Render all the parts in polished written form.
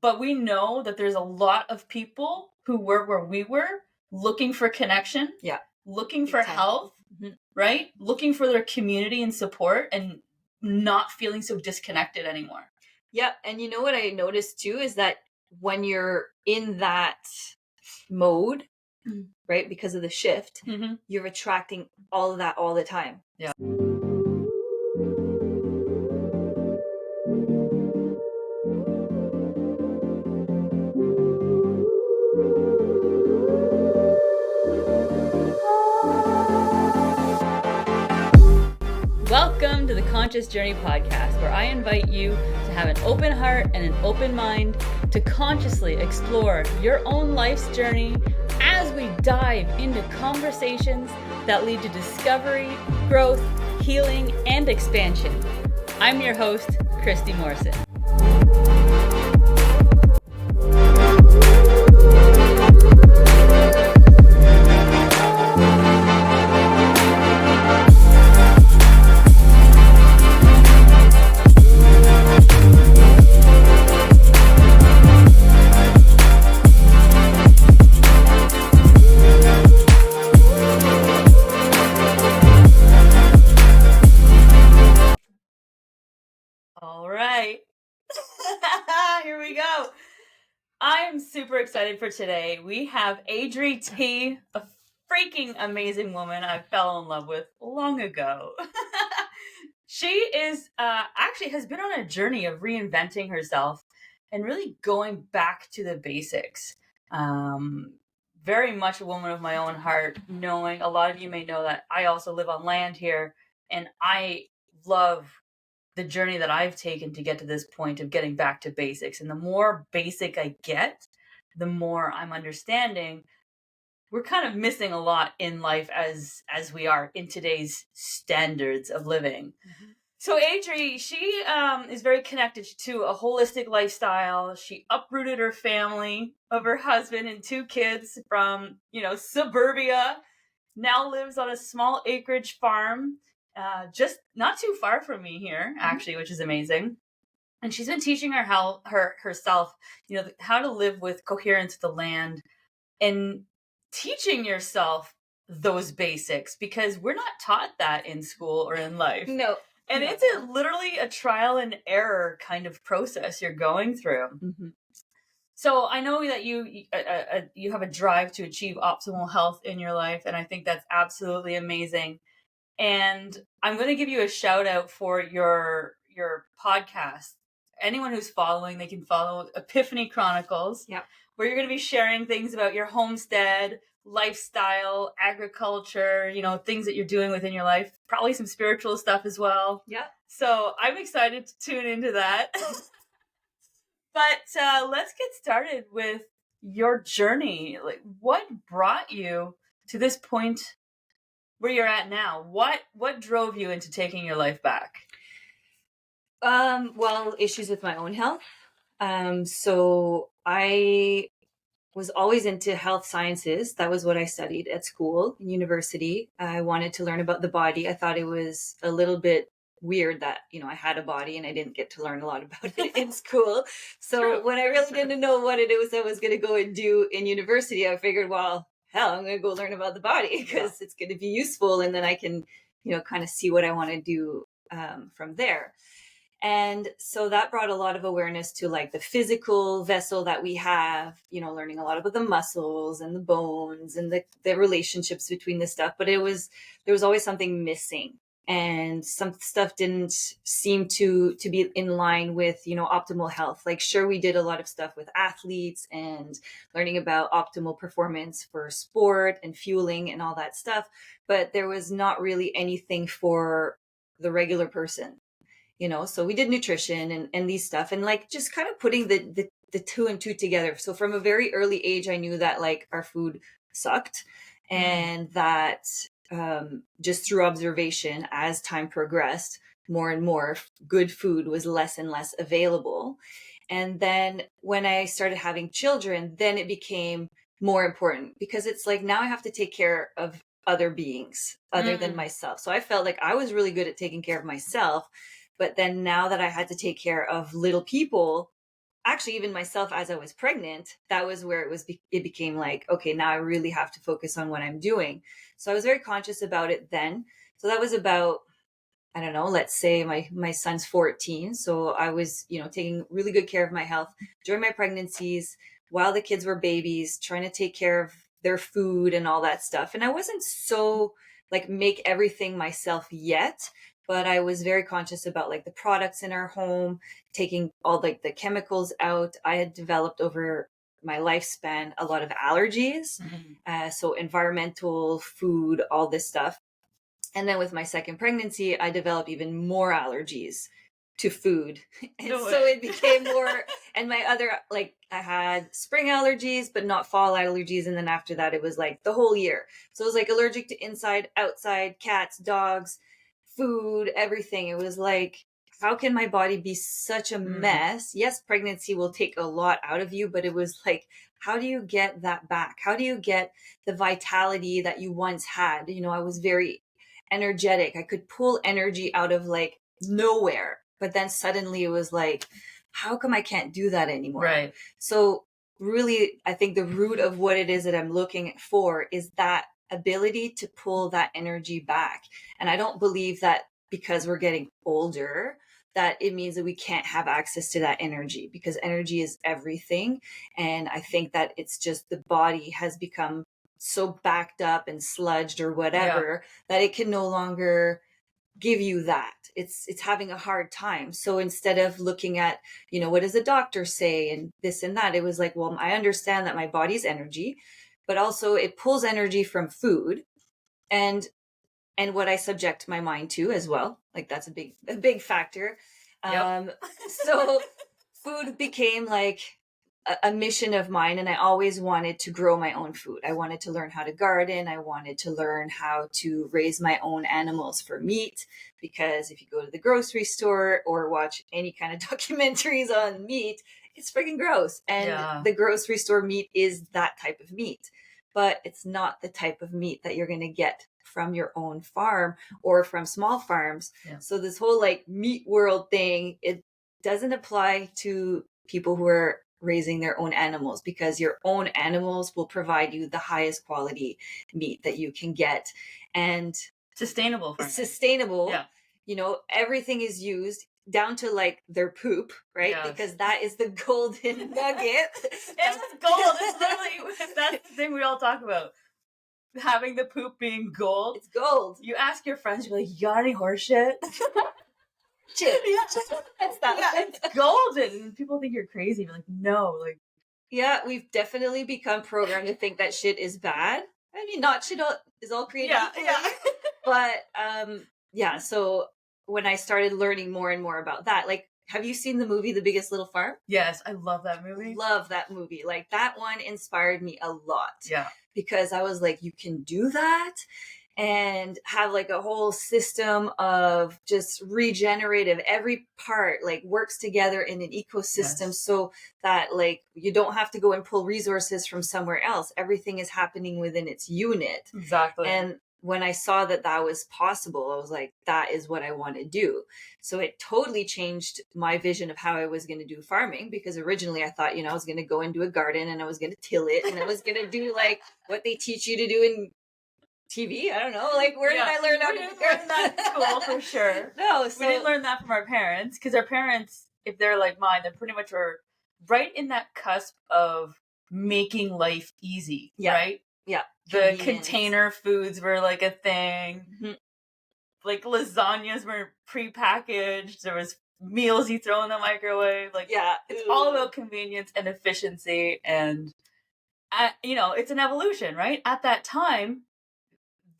But we know that there's a lot of people who were where we were, looking for connection, looking for health, right? Looking for their community and support and not feeling so disconnected anymore. Yeah. And you know what I noticed too is that when you're in that mode, right, because of the shift, you're attracting all of that all the time. Yeah. Welcome to the Conscious Journey podcast, where I invite you to have an open heart and an open mind to consciously explore your own life's journey as we dive into conversations that lead to discovery, growth, healing, and expansion. I'm your host, Kristy Morrison. All right. Here we go. I'm super excited for today. We have Adri T, a freaking amazing woman I fell in love with long ago. She is actually has been on a journey of reinventing herself and really going back to the basics. Very much a woman of my own heart, knowing a lot of you may know that I also live on land here, and I love the journey that I've taken to get to this point of getting back to basics. And the more basic I get, the more I'm understanding we're kind of missing a lot in life as we are in today's standards of living. So Adri, she is very connected to a holistic lifestyle. She uprooted her family of her husband and 2 kids from, suburbia, now lives on a small acreage farm, just not too far from me here, actually, which is amazing. And she's been teaching herself, how to live with coherence with the land and teaching yourself those basics, because we're not taught that in school or in life. No. And it's literally a trial and error kind of process you're going through. So I know that you have a drive to achieve optimal health in your life, and I think that's absolutely amazing. And I'm going to give you a shout out for your podcast. Anyone who's following, they can follow Epiphany Chronicles, where you're going to be sharing things about your homestead, lifestyle, agriculture, things that you're doing within your life, probably some spiritual stuff as well. Yeah. So I'm excited to tune into that. But let's get started with your journey. Like, what brought you to this point where you're at now? What drove you into taking your life back? Well, issues with my own health. So I was always into health sciences. That was what I studied at school, in university. I wanted to learn about the body. I thought it was a little bit weird that, I had a body and I didn't get to learn a lot about it in school. So when I really didn't know what it was I was going to go and do in university, I figured, well, hell, I'm going to go learn about the body because it's going to be useful. And then I can, kind of see what I want to do from there. And so that brought a lot of awareness to like the physical vessel that we have, learning a lot about the muscles and the bones and the relationships between the stuff. But there was always something missing, and some stuff didn't seem to be in line with, optimal health. Like, sure, we did a lot of stuff with athletes and learning about optimal performance for sport and fueling and all that stuff. But there was not really anything for the regular person. So we did nutrition and these stuff, and like just kind of putting the 2 and 2 together. So from a very early age, I knew that like our food sucked, and that just through observation, as time progressed, more and more good food was less and less available. And then when I started having children, then it became more important, because it's like now I have to take care of other beings other than myself. So I felt like I was really good at taking care of myself. But then now that I had to take care of little people, actually even myself as I was pregnant, that was where it became like, okay, now I really have to focus on what I'm doing. So I was very conscious about it then. So that was about, I don't know, let's say my son's 14. So I was, taking really good care of my health during my pregnancies while the kids were babies, trying to take care of their food and all that stuff. And I wasn't so like make everything myself yet, but I was very conscious about like the products in our home, taking all like the chemicals out. I had developed over my lifespan a lot of allergies. So environmental, food, all this stuff. And then with my second pregnancy, I developed even more allergies to food. And No so way. it became more, and my other, like, I had spring allergies, but not fall allergies. And then after that, it was like the whole year. So it was like allergic to inside, outside, cats, dogs, food, everything. It was like, how can my body be such a mess? Yes, pregnancy will take a lot out of you, but it was like, how do you get that back? How do you get the vitality that you once had? I was very energetic. I could pull energy out of like nowhere. But then suddenly it was like, how come I can't do that anymore? Right. So really, I think the root of what it is that I'm looking for is that ability to pull that energy back. And I don't believe that because we're getting older, that it means that we can't have access to that energy, because energy is everything. And I think that it's just the body has become so backed up and sludged or whatever that it can no longer give you that. It's having a hard time. So instead of looking at, what does the doctor say and this and that, it was like, well, I understand that my body's energy, but also it pulls energy from food and what I subject my mind to as well. Like that's a big factor. So food became like a mission of mine, and I always wanted to grow my own food. I wanted to learn how to garden. I wanted to learn how to raise my own animals for meat, because if you go to the grocery store or watch any kind of documentaries on meat, it's freaking gross. And the grocery store meat is that type of meat, but it's not the type of meat that you're going to get from your own farm or from small farms. So this whole like meat world thing, it doesn't apply to people who are raising their own animals, because your own animals will provide you the highest quality meat that you can get. And sustainable. Everything is used down to like their poop, right? Because that is the golden nugget. It's gold. It's literally, that's the thing we all talk about. Having the poop being gold. It's gold. You ask your friends, you're like, you got any horse shit? It's golden. And people think you're crazy. You're like, no, like. Yeah, we've definitely become programmed to think that shit is bad. I mean, not shit is all created equally. But so when I started learning more and more about that, like, have you seen the movie The Biggest Little Farm? Yes, I love that movie. Love that movie. Like, that one inspired me a lot. Yeah. Because I was like, you can do that and have like a whole system of just regenerative. Every part like works together in an ecosystem, so that like you don't have to go and pull resources from somewhere else. Everything is happening within its unit. Exactly. And when I saw that was possible, I was like, that is what I want to do. So it totally changed my vision of how I was going to do farming, because originally I thought, I was going to go into a garden and I was going to till it and I was going to do like what they teach you to do in TV. I don't know. Like, where did I learn how to do that in school for sure? No, we didn't learn that from our parents, because our parents, if they're like mine, they're pretty much were right in that cusp of making life easy, right? Yeah. The container foods were like a thing. Mm-hmm. Like lasagnas were prepackaged. There was meals you throw in the microwave. Like, it's all about convenience and efficiency. And, it's an evolution, right? At that time,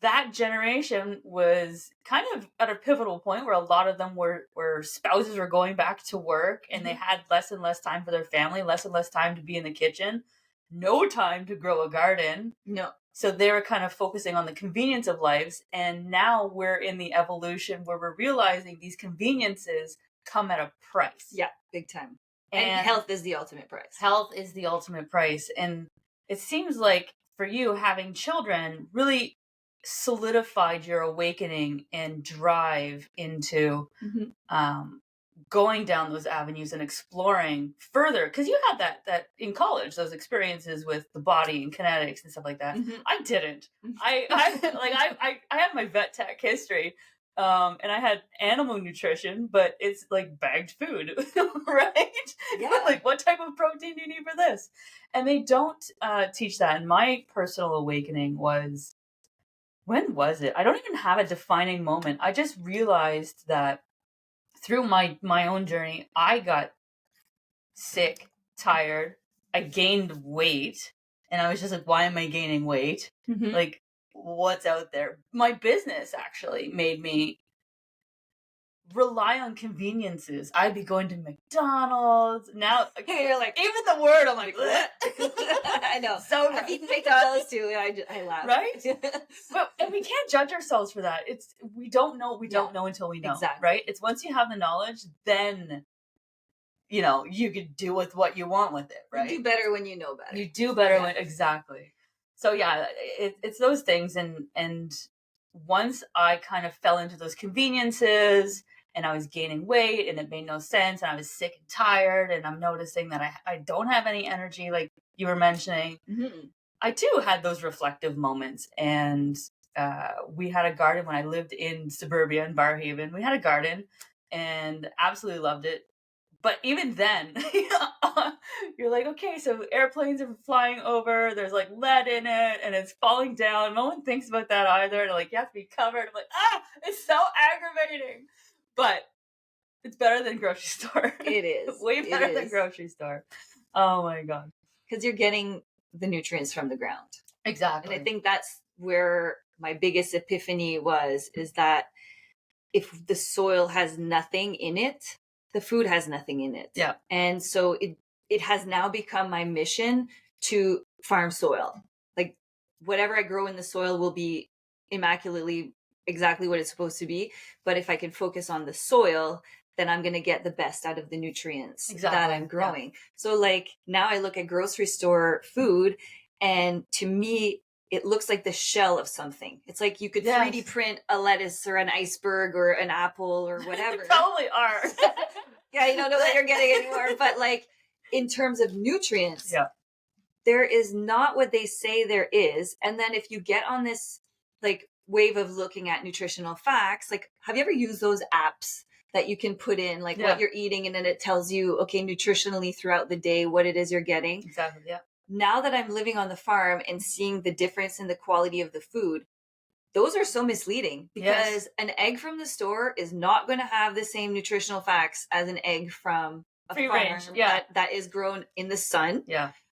that generation was kind of at a pivotal point where a lot of them were spouses were going back to work, and they had less and less time for their family, less and less time to be in the kitchen, no time to grow a garden. No. So they were kind of focusing on the convenience of lives. And now we're in the evolution where we're realizing these conveniences come at a price. Yeah, big time. And health is the ultimate price. Health is the ultimate price. And it seems like for you, having children really solidified your awakening and drive into going down those avenues and exploring further, because you had that in college, those experiences with the body and kinetics and stuff like that. I didn't. I had my vet tech history, and I had animal nutrition, but it's like bagged food, right? Yeah. Like, what type of protein do you need for this? And they don't teach that. And my personal awakening was, when was it? I don't even have a defining moment. I just realized that through my own journey, I got sick, tired. I gained weight, and I was just like, why am I gaining weight? Like, what's out there? My business actually made me rely on conveniences. I'd be going to McDonald's. Now, You're like, even the word, I'm like, I know. So I've eaten McDonald's too. I laugh. Right? And we can't judge ourselves for that. We don't know. We don't know until we know. Exactly. Right? It's once you have the knowledge, then you could do with what you want with it. Right? You do better when you know better. You do better when exactly. So yeah, it's those things, and once I kind of fell into those conveniences, and I was gaining weight, and it made no sense, and I was sick and tired, and I'm noticing that I don't have any energy, like you were mentioning. I too had those reflective moments, and we had a garden when I lived in suburbia in Barrhaven. We had a garden, and absolutely loved it. But even then, you're like, okay, so airplanes are flying over, there's like lead in it, and it's falling down. No one thinks about that either. And like, you have to be covered. I'm like, it's so aggravating. But it's better than grocery store. It is. Way better than grocery store. Oh my God. Because you're getting the nutrients from the ground. Exactly. And I think that's where my biggest epiphany is that if the soil has nothing in it, the food has nothing in it. Yeah. And so it has now become my mission to farm soil. Like, whatever I grow in the soil will be immaculately exactly what it's supposed to be. But if I can focus on the soil, then I'm going to get the best out of the nutrients that I'm growing. Yeah. So like, now I look at grocery store food, and to me, it looks like the shell of something. It's like you could 3D print a lettuce or an iceberg or an apple or whatever. They probably are. Yeah, you don't know what you're getting anymore. But like, in terms of nutrients, there is not what they say there is. And then if you get on this like wave of looking at nutritional facts, like, have you ever used those apps that you can put in like what you're eating, and then it tells you, okay, nutritionally throughout the day, what it is you're getting? Exactly. Yeah. Now that I'm living on the farm and seeing the difference in the quality of the food, those are so misleading, because an egg from the store is not going to have the same nutritional facts as an egg from a free farm range. that is grown in the sun,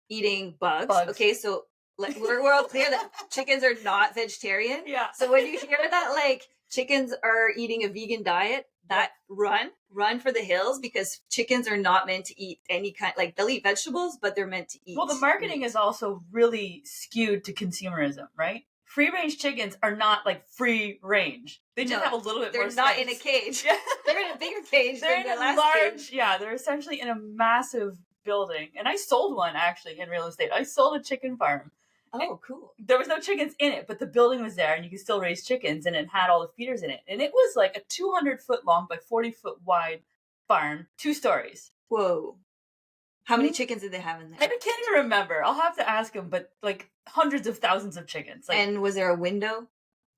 eating bugs. Okay, so we're all clear that chickens are not vegetarian. Yeah. So when you hear that, like, chickens are eating a vegan diet, that run for the hills, because chickens are not meant to eat any kind, like, they'll eat vegetables, but they're meant to eat. Well, the marketing is also really skewed to consumerism, right? Free range chickens are not like free range. They just have a little bit more space. They're not in a cage. They're in a bigger cage. They're in a large, they're essentially in a massive building. And I sold one actually in real estate. I sold a chicken farm. Oh, cool. There was no chickens in it, but the building was there, and you could still raise chickens, and it had all the feeders in it. And it was like a 200-foot long by 40-foot wide farm, 2 stories. Whoa. How many chickens did they have in there? I can't even remember. I'll have to ask them, but like hundreds of thousands of chickens. Like, and was there a window?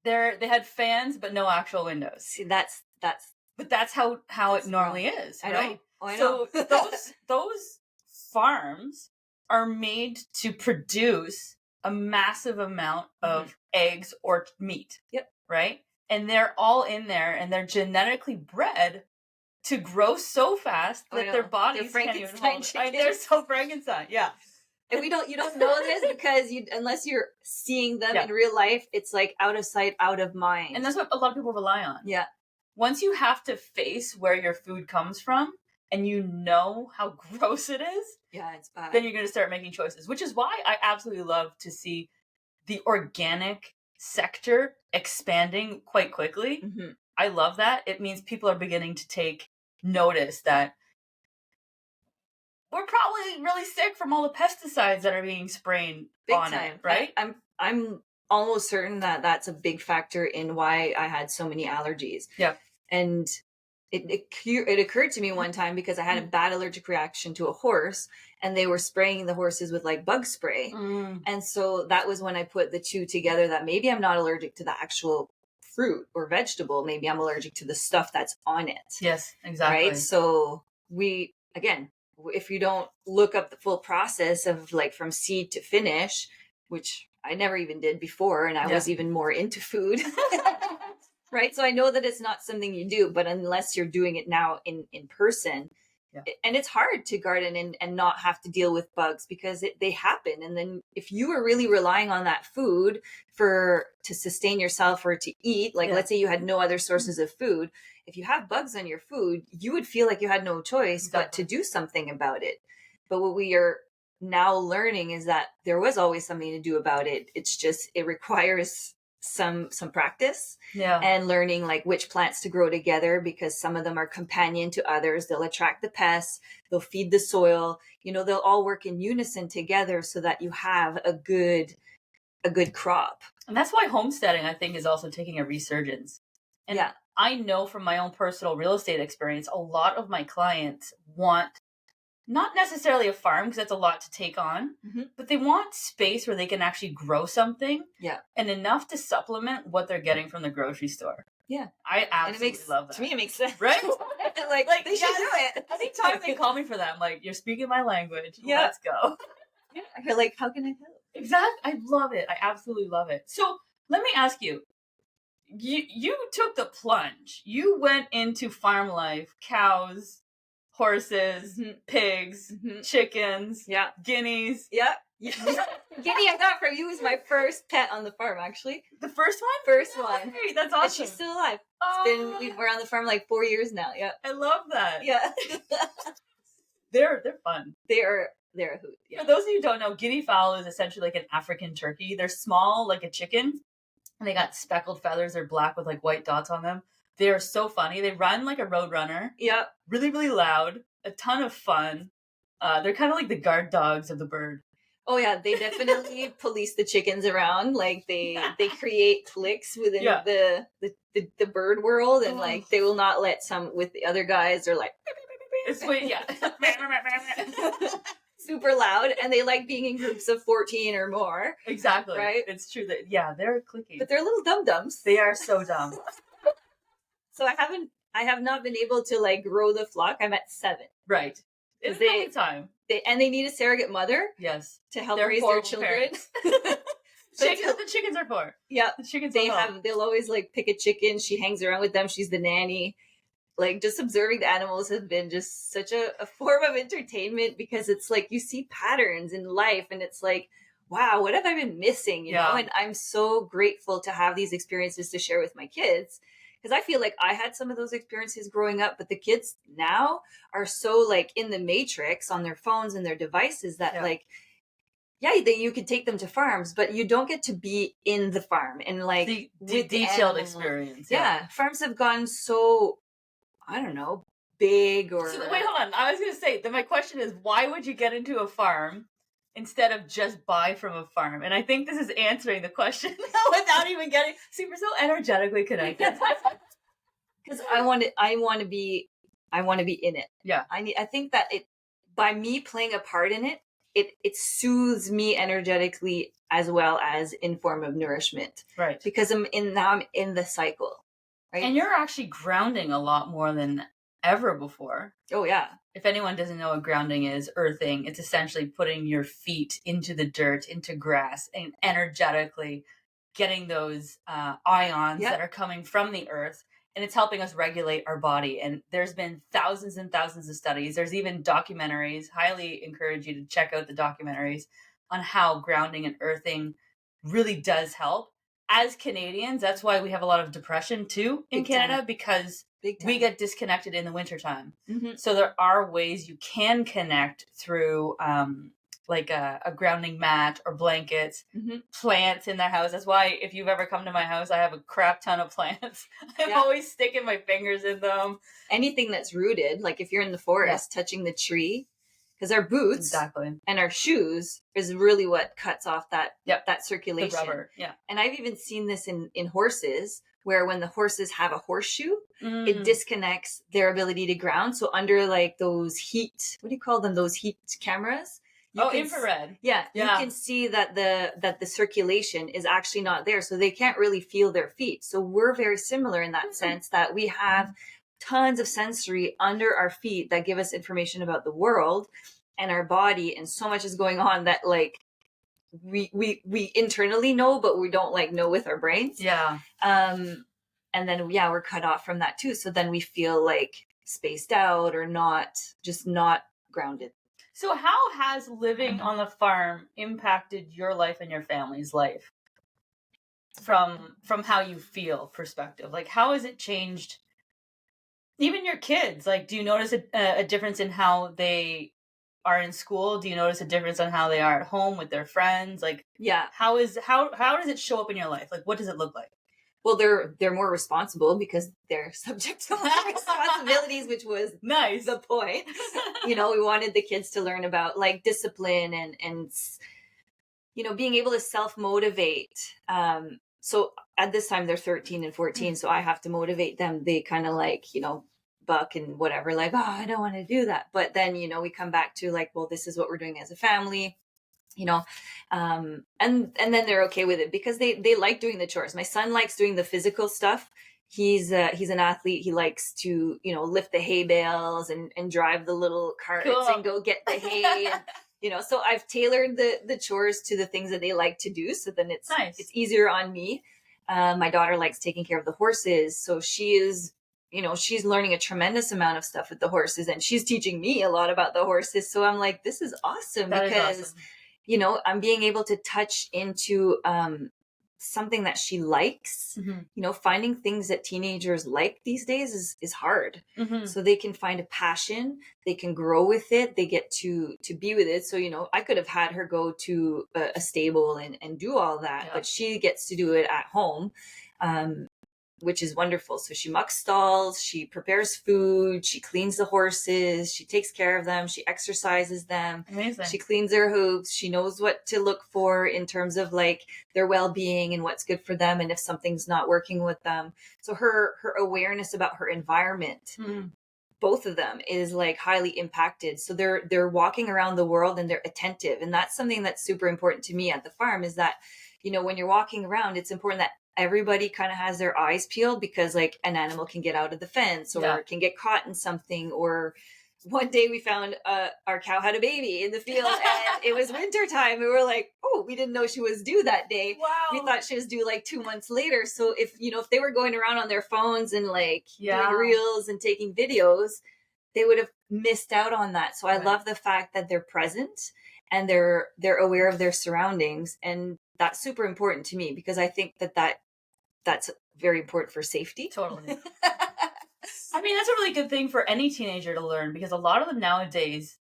They had fans, but no actual windows. See, that's how it normally is, right? I know. Oh, I know. So those farms are made to produce a massive amount of eggs or meat. Yep. Right? And they're all in there, and they're genetically bred to grow so fast that their bodies can't even hold it. They're so Frankenstein. Yeah. And you don't know this because unless you're seeing them in real life, it's like out of sight, out of mind. And that's what a lot of people rely on. Yeah. Once you have to face where your food comes from, and you know how gross it is, it's bad. Then you're going to start making choices, which is why I absolutely love to see the organic sector expanding quite quickly. Mm-hmm. I love that. It means people are beginning to take notice that we're probably really sick from all the pesticides that are being sprayed on it, right? I'm almost certain that that's a big factor in why I had so many allergies. Yeah. And it occurred to me one time because I had a bad allergic reaction to a horse, and they were spraying the horses with like bug spray. And so that was when I put the two together, that maybe I'm not allergic to the actual fruit or vegetable. Maybe I'm allergic to the stuff that's on it. Yes, exactly. Right. So again, if you don't look up the full process of like from seed to finish, which I never even did before, and I was even more into food. Right. So I know that it's not something you do, but unless you're doing it now in person, and it's hard to garden and not have to deal with bugs because they happen. And then if you were really relying on that food to sustain yourself or to eat, like let's say you had no other sources of food, if you have bugs on your food, you would feel like you had no choice but to do something about it. But what we are now learning is that there was always something to do about it. It's just, it requires some practice and learning like which plants to grow together, because some of them are companion to others. They'll attract the pests, they'll feed the soil, they'll all work in unison together so that you have a good crop. And that's why homesteading, I think, is also taking a resurgence. And I know from my own personal real estate experience, a lot of my clients want not necessarily a farm, because that's a lot to take on, but they want space where they can actually grow something and enough to supplement what they're getting from the grocery store. Yeah. I absolutely love that. To me, it makes sense. Right? like they should do it. Anytime they call me for that, I'm like, you're speaking my language. Yeah. Let's go. Yeah. You're like, how can I help? Exactly. I love it. I absolutely love it. So let me ask you, you took the plunge. You went into farm life, cows, horses, pigs, chickens, guineas. Guinea I got from you was my first pet on the farm, actually. The first one? First one. Hey, that's awesome. And she's still alive. We're on the farm like 4 years now. Yeah. I love that. Yeah. They're fun. They're a hoot. Yeah. For those of you who don't know, guinea fowl is essentially like an African turkey. They're small like a chicken, and they got speckled feathers. They're black with like white dots on them. They're so funny. They run like a road runner. Yeah. Really, really loud. A ton of fun. They're kind of like the guard dogs of the bird. Oh yeah, they definitely police the chickens around. Like they create cliques within the bird world, and like they will not let some with the other guys. They're like, it's sweet, super loud, and they like being in groups of 14 or more. Exactly. Right. It's true that they're cliquey, but they're little dum-dums. They are so dumb. So I have not been able to like grow the flock. I'm at 7. Right. It's the time. They need a surrogate mother. Yes. To help raise their children. The chickens are poor. Yeah. The chickens they'll always like pick a chicken. She hangs around with them. She's the nanny. Like just observing the animals has been just such a form of entertainment, because it's like you see patterns in life, and it's like, wow, what have I been missing? You know? And I'm so grateful to have these experiences to share with my kids. Because I feel like I had some of those experiences growing up, but the kids now are so like in the matrix on their phones and their devices that you can take them to farms, but you don't get to be in the farm and like the detailed experience. Yeah. Farms have gone so, I don't know, big or... So, wait, hold on. I was going to say that my question is, why would you get into a farm instead of just buy from a farm? And I think this is answering the question without even getting... See, we're so energetically connected. Because I want to be in it. Yeah. I think that by me playing a part in it, it soothes me energetically as well as in form of nourishment. Right. Because I'm in the cycle. Right. And you're actually grounding a lot more than ever before. Oh yeah. If anyone doesn't know what grounding is, earthing, it's essentially putting your feet into the dirt, into grass, and energetically getting those ions that are coming from the earth. And it's helping us regulate our body. And there's been thousands and thousands of studies. There's even documentaries. Highly encourage you to check out the documentaries on how grounding and earthing really does help. As Canadians, that's why we have a lot of depression too in Canada, because we get disconnected in the wintertime. Mm-hmm. So there are ways you can connect through like a grounding mat or blankets, plants in the house. That's why if you've ever come to my house, I have a crap ton of plants. I'm always sticking my fingers in them. Anything that's rooted, like if you're in the forest, touching the tree, because our boots and our shoes is really what cuts off that circulation. The rubber, And I've even seen this in horses where when the horses have a horseshoe, Mm. it disconnects their ability to ground. So under like those heat, what do you call them? Those heat cameras. Infrared. You can see that the circulation is actually not there. So they can't really feel their feet. So we're very similar in that sense that we have tons of sensory under our feet that give us information about the world and our body. And so much is going on that like we internally know, but we don't like know with our brains. Yeah. And then, we're cut off from that too. So then we feel like spaced out or not grounded. So how has living on the farm impacted your life and your family's life from how you feel perspective? Like, how has it changed even your kids? Like, do you notice a difference in how they are in school? Do you notice a difference on how they are at home with their friends? Like, how does it show up in your life? Like, what does it look like? Well, they're more responsible because they're subject to more responsibilities, which was the point. We wanted the kids to learn about like discipline and being able to self-motivate. So at this time they're 13 and 14, so I have to motivate them. They kind of like, buck and whatever, like, oh, I don't want to do that. But then, we come back to like, well, this is what we're doing as a family. And then they're okay with it because they like doing the chores. My son likes doing the physical stuff. He's an athlete. He likes to, lift the hay bales and drive the little carts and go get the hay. And, so I've tailored the chores to the things that they like to do. So then it's easier on me. My daughter likes taking care of the horses. So she is, she's learning a tremendous amount of stuff with the horses and she's teaching me a lot about the horses. So I'm like, this is awesome because I'm being able to touch into something that she likes. Finding things that teenagers like these days is hard. So they can find a passion, they can grow with it, they get to be with it. So, I could have had her go to a stable and do all that, but she gets to do it at home. Which is wonderful. So she mucks stalls, she prepares food, she cleans the horses, she takes care of them, she exercises them. Amazing. She cleans their hooves, she knows what to look for in terms of like their well-being and what's good for them and if something's not working with them. So her awareness about her environment, both of them, is like highly impacted. So they're walking around the world and they're attentive. And that's something that's super important to me at the farm is that, when you're walking around, it's important that everybody kind of has their eyes peeled because like an animal can get out of the fence or can get caught in something. Or one day we found our cow had a baby in the field and it was winter time. And we were like, oh, we didn't know she was due that day. Wow. We thought she was due like 2 months later. So if they were going around on their phones and like doing reels and taking videos, they would have missed out on that. So I love the fact that they're present and they're aware of their surroundings. And that's super important to me because I think that's very important for safety. Totally. I mean, that's a really good thing for any teenager to learn because a lot of them nowadays,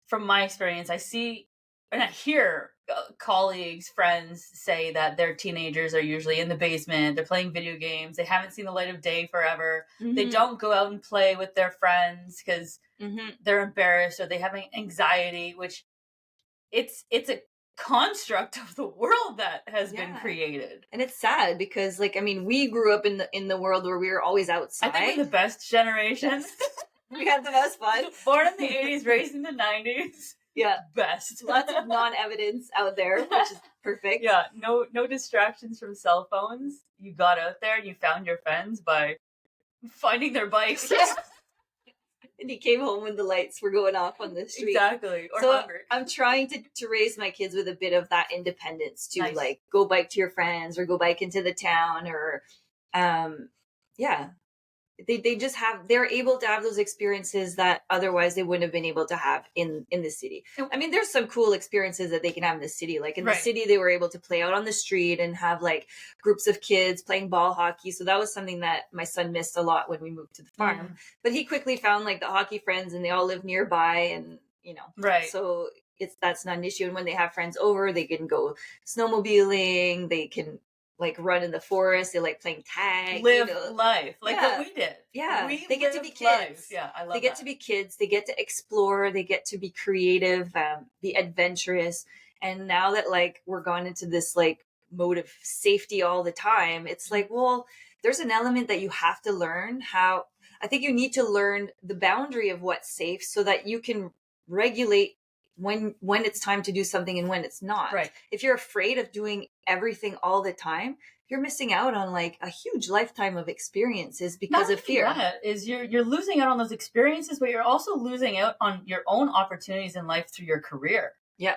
from my experience, I see and I hear colleagues, friends say that their teenagers are usually in the basement, they're playing video games, they haven't seen the light of day forever, they don't go out and play with their friends because they're embarrassed or they have anxiety, which it's a construct of the world that has been created. And it's sad because we grew up in the world where we were always outside. I think we're the best generation. We had the most fun. Born in the 80s, raised in the 90s. Yeah. Best. Lots of non-evidence out there, which is perfect. Yeah, no distractions from cell phones. You got out there and you found your friends by finding their bikes. And he came home when the lights were going off on the street. Exactly. Or so hungry. I'm trying to raise my kids with a bit of that independence to like go bike to your friends or go bike into the town or They just they're able to have those experiences that otherwise they wouldn't have been able to have in the city. I mean, there's some cool experiences that they can have in the city. Like in the city, they were able to play out on the street and have like groups of kids playing ball hockey. So that was something that my son missed a lot when we moved to the farm. But he quickly found like the hockey friends and they all live nearby and, so that's not an issue. And when they have friends over, they can go snowmobiling, they can like run in the forest, they like playing tag, live life like what we did. They get to be kids. Life. I love they get to be kids, they get to explore, they get to be creative, be adventurous. And now that like we're gone into this like mode of safety all the time, it's like, well, there's an element that you have to learn how. I think you need to learn the boundary of what's safe so that you can regulate when it's time to do something and when it's not. Right. If you're afraid of doing everything all the time, you're missing out on like a huge lifetime of experiences because of fear. That is you're losing out on those experiences, but you're also losing out on your own opportunities in life through your career. Yeah.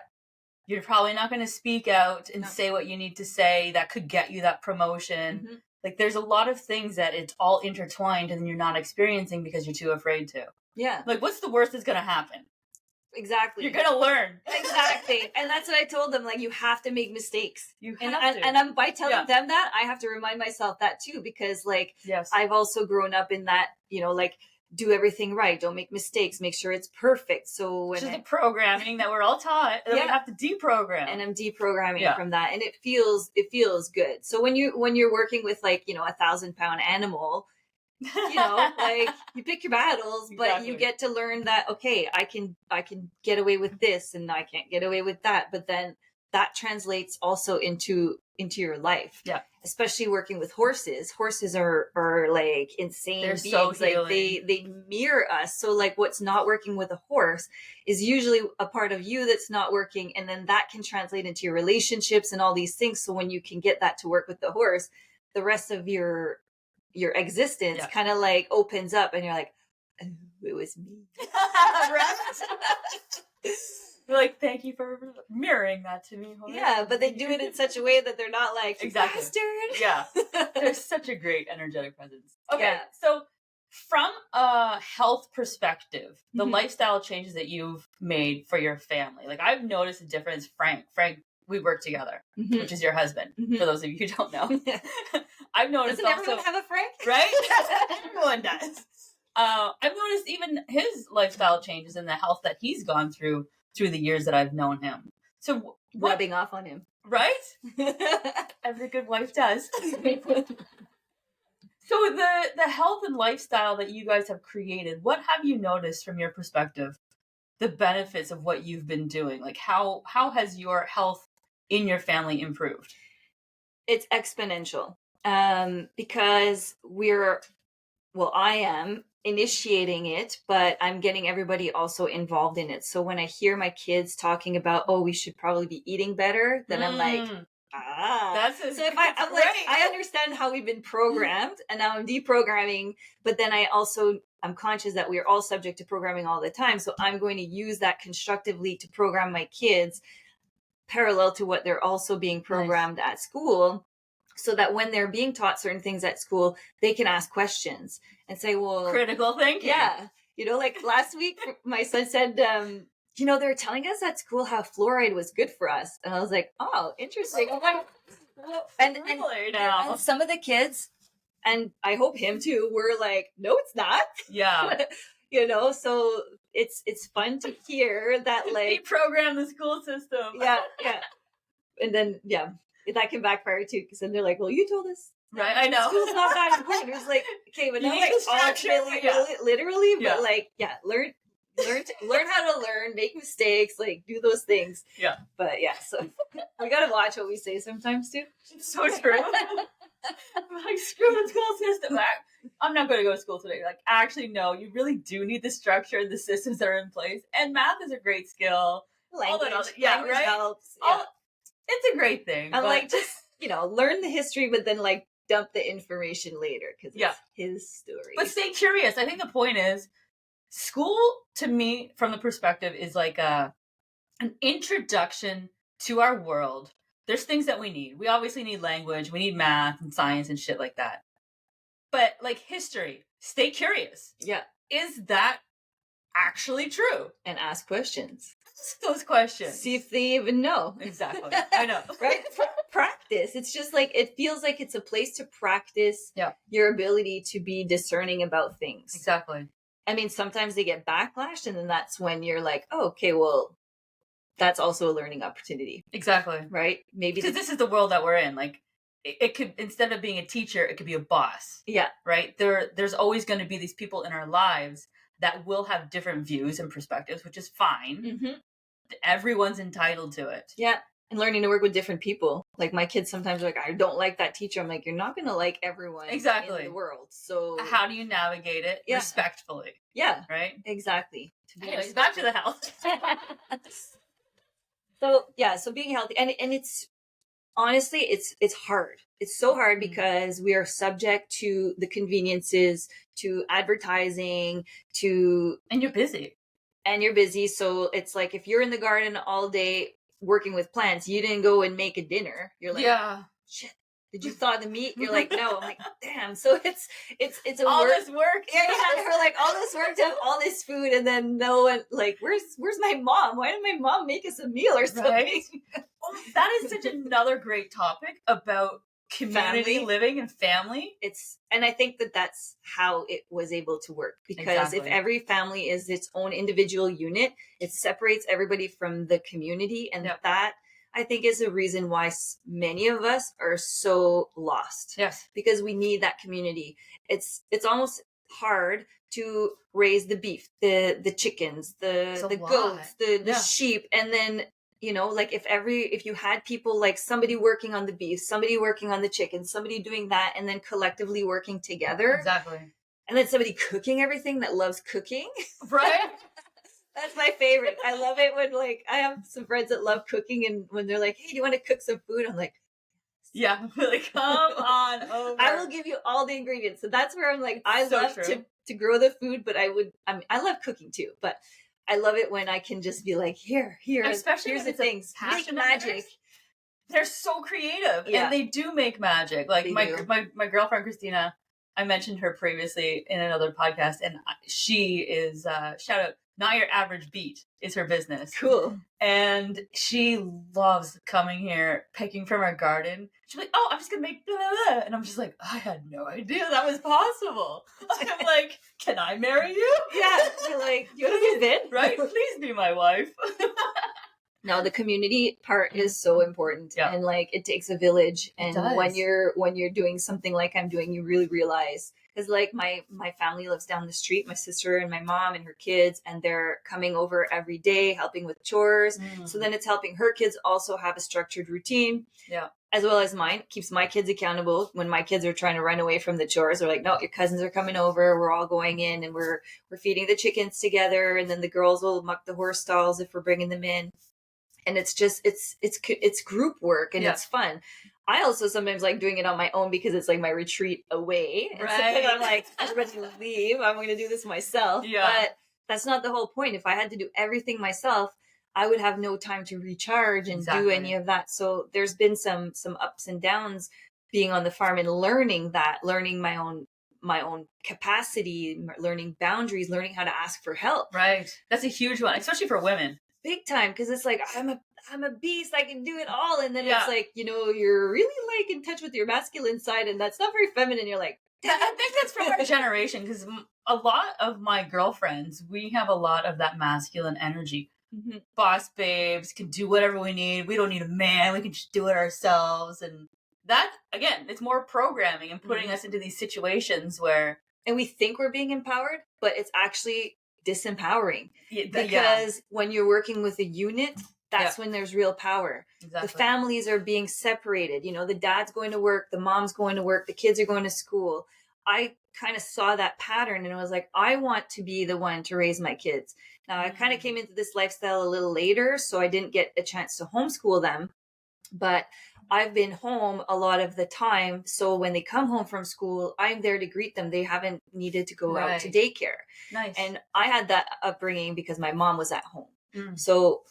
You're probably not going to speak out and say what you need to say that could get you that promotion. Mm-hmm. Like there's a lot of things that it's all intertwined and you're not experiencing because you're too afraid to. Yeah. Like what's the worst that's going to happen? Exactly. You're going to learn. Exactly. And that's what I told them. Like, you have to make mistakes. And I'm by telling them that, I have to remind myself that too, because like, I've also grown up in that, you know, like, do everything right. Don't make mistakes. Make sure it's perfect. So when the programming that we're all taught, that we have to deprogram. And I'm deprogramming from that, and it feels good. So when you're working with like, you know, 1,000-pound animal, you know, like you pick your battles, but you get to learn that, okay, I can get away with this and I can't get away with that. But then that translates also into your life. Yeah. Especially working with horses. Horses are like insane beings. So like they mirror us. So like what's not working with a horse is usually a part of you that's not working. And then that can translate into your relationships and all these things. So when you can get that to work with the horse, the rest of your existence kind of like opens up and you're like, oh, it was me. You're like, thank you for mirroring that to me. Yeah, but they do it in such a way that they're not like, bastard. Yeah. There's such a great energetic presence. Okay, so from a health perspective, the lifestyle changes that you've made for your family, like I've noticed a difference. Frank, we work together, which is your husband, for those of you who don't know. I've noticed Doesn't everyone have a Frank? Right? Everyone does. I've noticed even his lifestyle changes and the health that he's gone through the years that I've known him. So rubbing off on him. Right? Every good wife does. So the health and lifestyle that you guys have created, what have you noticed from your perspective, the benefits of what you've been doing? Like how has your health in your family improved? It's exponential. Because I am initiating it, but I'm getting everybody also involved in it. So when I hear my kids talking about, oh, we should probably be eating better, then I'm like, that's so if I'm like, I understand how we've been programmed and now I'm deprogramming, but then I'm conscious that we are all subject to programming all the time. So I'm going to use that constructively to program my kids parallel to what they're also being programmed at school. So that when they're being taught certain things at school, they can ask questions and say, well... Critical thinking. Yeah. You know, like last week, my son said, you know, they were telling us at school how fluoride was good for us. And I was like, oh, interesting. And some of the kids, and I hope him too, were like, no, it's not. Yeah. You know, so it's fun to hear that, like... Deprogram the school system. Yeah. And then, that can backfire too, because then they're like, well, you told us. Right, I know. School's not that important. It was like, okay, but not like literally, but like, learn how to learn, make mistakes, like do those things. Yeah. But so we gotta watch what we say sometimes too. It's so true. Like, screw the school system. I'm not going to go to school today. Like, actually, no, you really do need the structure and the systems that are in place. And math is a great skill. Language right? helps. It's a great thing. And like, just, you know, learn the history, but then like dump the information later because it's his story. But stay curious. I think the point is, school to me, from the perspective, is like an introduction to our world. There's things that we need. We obviously need language. We need math and science and shit like that. But like history, stay curious. Yeah. Is that actually true? And ask questions. Ask those questions. See if they even know. Exactly. I know. Right? Practice. It's just like, it feels like it's a place to practice your ability to be discerning about things. Exactly. I mean, sometimes they get backlashed, and then that's when you're like, oh, okay, well, that's also a learning opportunity. Exactly. Right? Maybe because this is the world that we're in. Like, it could, instead of being a teacher, it could be a boss. Yeah. Right? There's always going to be these people in our lives that will have different views and perspectives, which is fine. Mm-hmm. Everyone's entitled to it. Yeah. And learning to work with different people. Like my kids sometimes are like, I don't like that teacher. I'm like, you're not going to like everyone Exactly. in the world. So how do you navigate it respectfully? Yeah, right. Exactly. Anyways, back to the health. So being healthy, and it's honestly, it's hard. It's so hard because we are subject to the conveniences, to advertising, and you're busy. So it's like if you're in the garden all day working with plants, you didn't go and make a dinner. You're like, shit, did you thaw the meat? You're like, no. I'm like, damn. So it's a all work. This work. Yeah. We're like all this work to have all this food, and then no one like, where's my mom? Why didn't my mom make us a meal or something? Right? That is such another great topic about community living and family. And I think that's how it was able to work, because if every family is its own individual unit, it separates everybody from the community, and that I think is the reason why many of us are so lost. Yes, because we need that community. It's almost hard to raise the beef, the chickens, the goats, the sheep, and then like if you had people, like somebody working on the beef, somebody working on the chicken, somebody doing that, and then collectively working together. Exactly. And then somebody cooking everything that loves cooking. Right. That's my favorite. I love it when, like, I have some friends that love cooking, and when they're like, hey, do you want to cook some food? I'm like, yeah, like, come on over. I will give you all the ingredients. So that's where I'm like, I love to grow the food, but I love cooking too, but I love it when I can just be like, here, especially here's the things. Make magic. They're so creative, and they do make magic. Like my girlfriend Christina, I mentioned her previously in another podcast, and she is shout out, Not Your Average Beat is her business. Cool. And she loves coming here, picking from our garden. She's like, oh, I'm just gonna make blah, blah, blah. And I'm just like, I had no idea that was possible. I'm like, can I marry you? Yeah. You're like, you want to move in? Right? Please be my wife. No, the community part is so important, and like it takes a village. And when you're doing something like I'm doing, you really realize, because like my family lives down the street, my sister and my mom and her kids, and they're coming over every day helping with chores. So then it's helping her kids also have a structured routine. Yeah. As well as mine. Keeps my kids accountable when my kids are trying to run away from the chores. They're like, no, your cousins are coming over. We're all going in, and we're feeding the chickens together, and then the girls will muck the horse stalls if we're bringing them in. And it's just, it's group work, and it's fun. I also sometimes like doing it on my own, because it's like my retreat away. And sometimes I'm like, everybody leave. I'm going to do this myself. Yeah. But that's not the whole point. If I had to do everything myself, I would have no time to recharge and do any of that. So there's been some ups and downs being on the farm and learning my own capacity, learning boundaries, learning how to ask for help. Right. That's a huge one, especially for women. Big time, because it's like, I'm a beast, I can do it all, and then it's like, you're really like in touch with your masculine side, and that's not very feminine. You're like, I think that's from our generation, because a lot of my girlfriends, we have a lot of that masculine energy. Mm-hmm. Boss babes, can do whatever we need. We don't need a man. We can just do it ourselves. And that, again, it's more programming and putting us into these situations where, and we think we're being empowered, but it's actually disempowering, because when you're working with a unit, that's when there's real power. Exactly. The families are being separated. The dad's going to work, the mom's going to work, the kids are going to school. I kind of saw that pattern, and I was like, I want to be the one to raise my kids. Now, I kind of came into this lifestyle a little later, so I didn't get a chance to homeschool them, but I've been home a lot of the time. So when they come home from school, I'm there to greet them. They haven't needed to go out to daycare. Nice. And I had that upbringing because my mom was at home. So,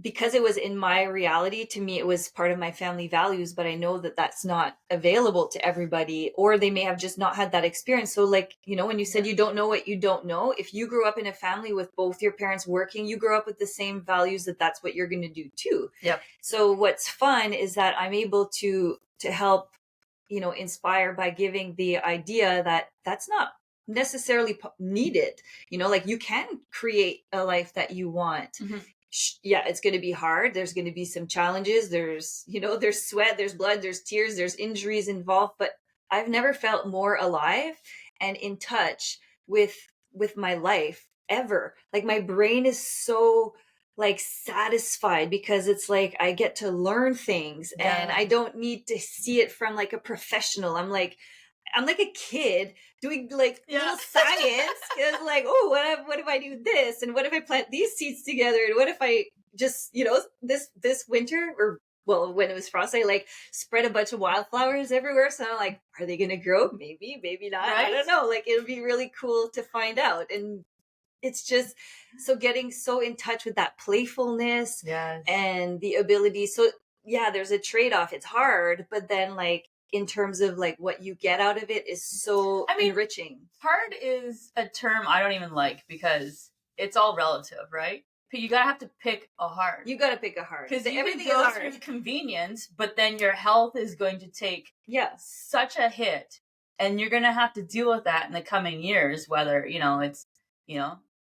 because it was in my reality, to me, it was part of my family values, but I know that that's not available to everybody, or they may have just not had that experience. So like, when you said you don't know what you don't know, if you grew up in a family with both your parents working, you grow up with the same values, that's what you're going to do too. Yep. So what's fun is that I'm able to help, inspire by giving the idea that that's not necessarily needed. Like you can create a life that you want. Mm-hmm. Yeah, it's going to be hard. There's going to be some challenges. There's, there's sweat, there's blood, there's tears, there's injuries involved, but I've never felt more alive and in touch with my life ever. Like my brain is so like satisfied because it's like I get to learn things and I don't need to see it from like a professional. I'm like a kid doing like little science. Cause like, oh, what if I do this? And what if I plant these seeds together? And what if I just, this winter or well, when it was frost, I like spread a bunch of wildflowers everywhere. So I'm like, are they going to grow? Maybe, maybe not. Right? I don't know. Like, it would be really cool to find out. And it's just so getting so in touch with that playfulness and the ability. So yeah, there's a trade-off. It's hard, but then like in terms of like what you get out of it is so enriching. Hard is a term I don't even like because it's all relative, right? You gotta have to pick a hard. You gotta pick a hard because everything is hard. Through convenience, but then your health is going to take such a hit, and you're gonna have to deal with that in the coming years. Whether it's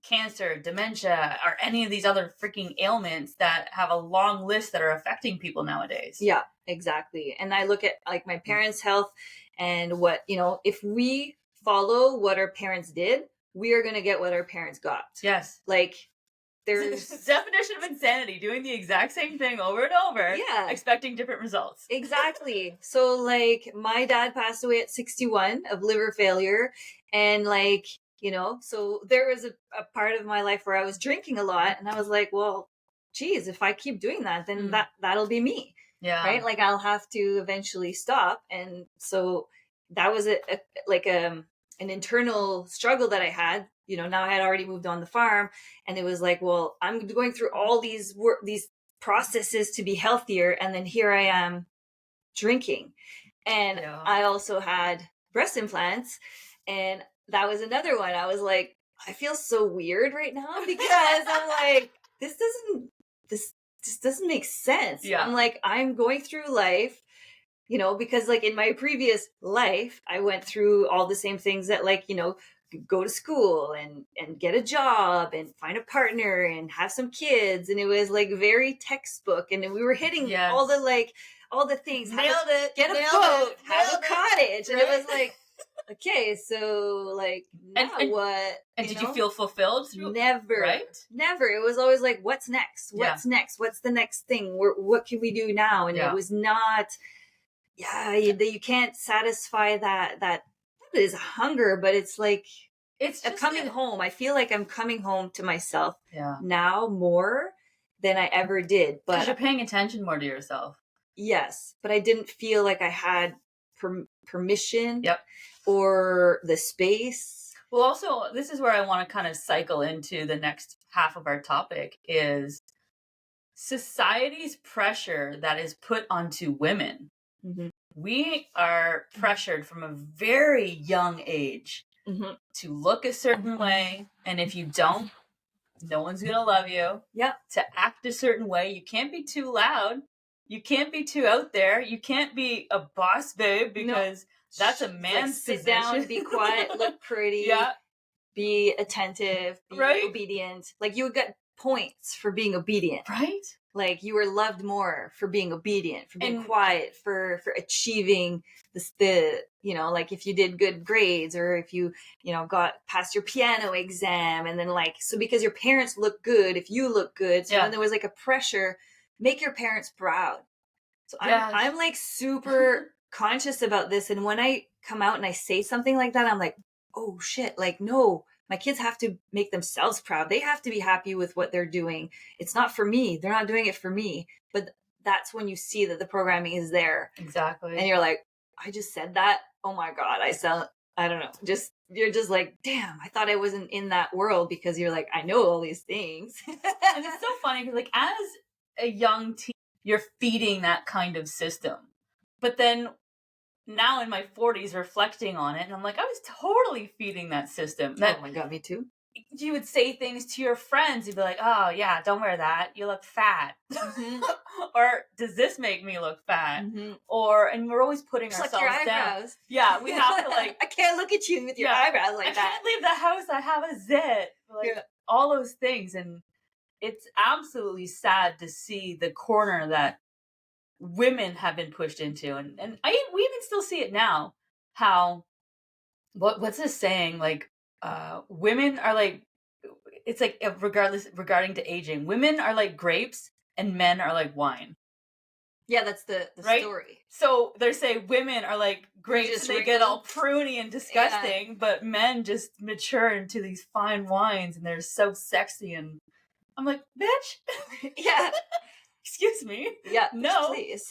cancer, dementia, or any of these other freaking ailments that have a long list that are affecting people nowadays. Yeah, exactly. And I look at like my parents' health and what if we follow what our parents did, we are gonna get what our parents got. Yes, like. There's definition of insanity, doing the exact same thing over and over, expecting different results. Exactly. So like my dad passed away at 61 of liver failure, and like so there was a part of my life where I was drinking a lot, and I was like, well, geez, if I keep doing that, then that'll be me. Yeah. Right. Like I'll have to eventually stop. And so that was an internal struggle that I had. Now I had already moved on the farm, and it was like, well, I'm going through all these processes to be healthier, and then here I am drinking. And I also had breast implants, and that was another one. I was like, I feel so weird right now because I'm like, this doesn't make sense. Yeah. I'm like, I'm going through life, because like in my previous life, I went through all the same things that like, go to school and get a job and find a partner and have some kids. And it was like very textbook. And we were hitting all the things. Nailed it. Get a boat, have a cottage. And it was like, okay, so like now what? And did you feel fulfilled? Never. Right? Never. It was always like, what's next? What's next? What's the next thing? What can we do now? And it was not, you can't satisfy that is hunger, but it's like it's coming home. I feel like I'm coming home to myself now more than I ever did. But because you're paying attention more to yourself. Yes, but I didn't feel like I had permission or the space. Well, also, this is where I want to kind of cycle into the next half of our topic is society's pressure that is put onto women. Mm-hmm. We are pressured from a very young age to look a certain way. And if you don't, no one's going to love you. Yeah. To act a certain way. You can't be too loud. You can't be too out there. You can't be a boss babe because that's a man's sit position. Down, be quiet, look pretty, be attentive, be obedient. Like you would get points for being obedient. Right? Like you were loved more for being obedient, for being quiet, for achieving like if you did good grades or if you got past your piano exam, and then like, so because your parents look good, if you look good, so then there was like a pressure, make your parents proud. So I'm like super conscious about this. And when I come out and I say something like that, I'm like, oh shit, like, no, my kids have to make themselves proud. They have to be happy with what they're doing. It's not for me. They're not doing it for me. But that's when you see that the programming is there. Exactly. And you're like, I just said that. Oh my God. I don't know. You're just like, damn, I thought I wasn't in that world, because you're like, I know all these things. And it's so funny because like as a young teen, you're feeding that kind of system. But then now in my 40s reflecting on it, and I'm like, I was totally feeding that system. Oh my God, me too. You would say things to your friends. You'd be like, oh yeah, don't wear that. You look fat. Mm-hmm. Or does this make me look fat? Mm-hmm. And we're always putting just ourselves like your eyebrows. Down. Yeah, we have to like. I can't look at you with your eyebrows like that. I can't leave the house. I have a zit. Like all those things. And it's absolutely sad to see the corner that women have been pushed into, and we even still see it now. How what's this saying? Like women are like it's like regarding to aging, women are like grapes and men are like wine. Yeah, that's the Right? story. So they say women are like grapes just and they get all wrinkled. pruny and disgusting, but men just mature into these fine wines and they're so sexy. And I'm like, bitch. Yeah. Excuse me. Yeah. No. Please.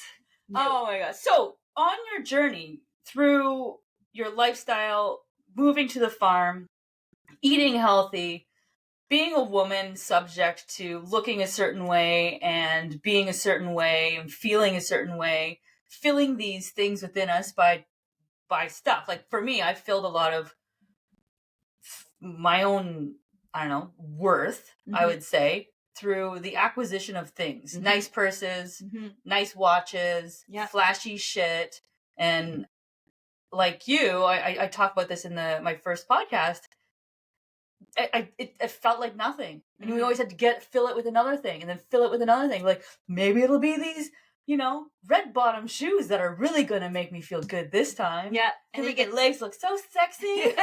Oh my gosh. So on your journey through your lifestyle, moving to the farm, eating healthy, being a woman subject to looking a certain way and being a certain way and feeling a certain way, filling these things within us by stuff. Like for me, I filled a lot of my own, I don't know, worth, I would say, through the acquisition of things. Nice purses, nice watches, flashy shit. And like you, I talk about this in my first podcast. It felt like nothing, and we always had to fill it with another thing, and then fill it with another thing. Like maybe it'll be these, red bottom shoes that are really gonna make me feel good this time. Yeah, and you get legs look so sexy,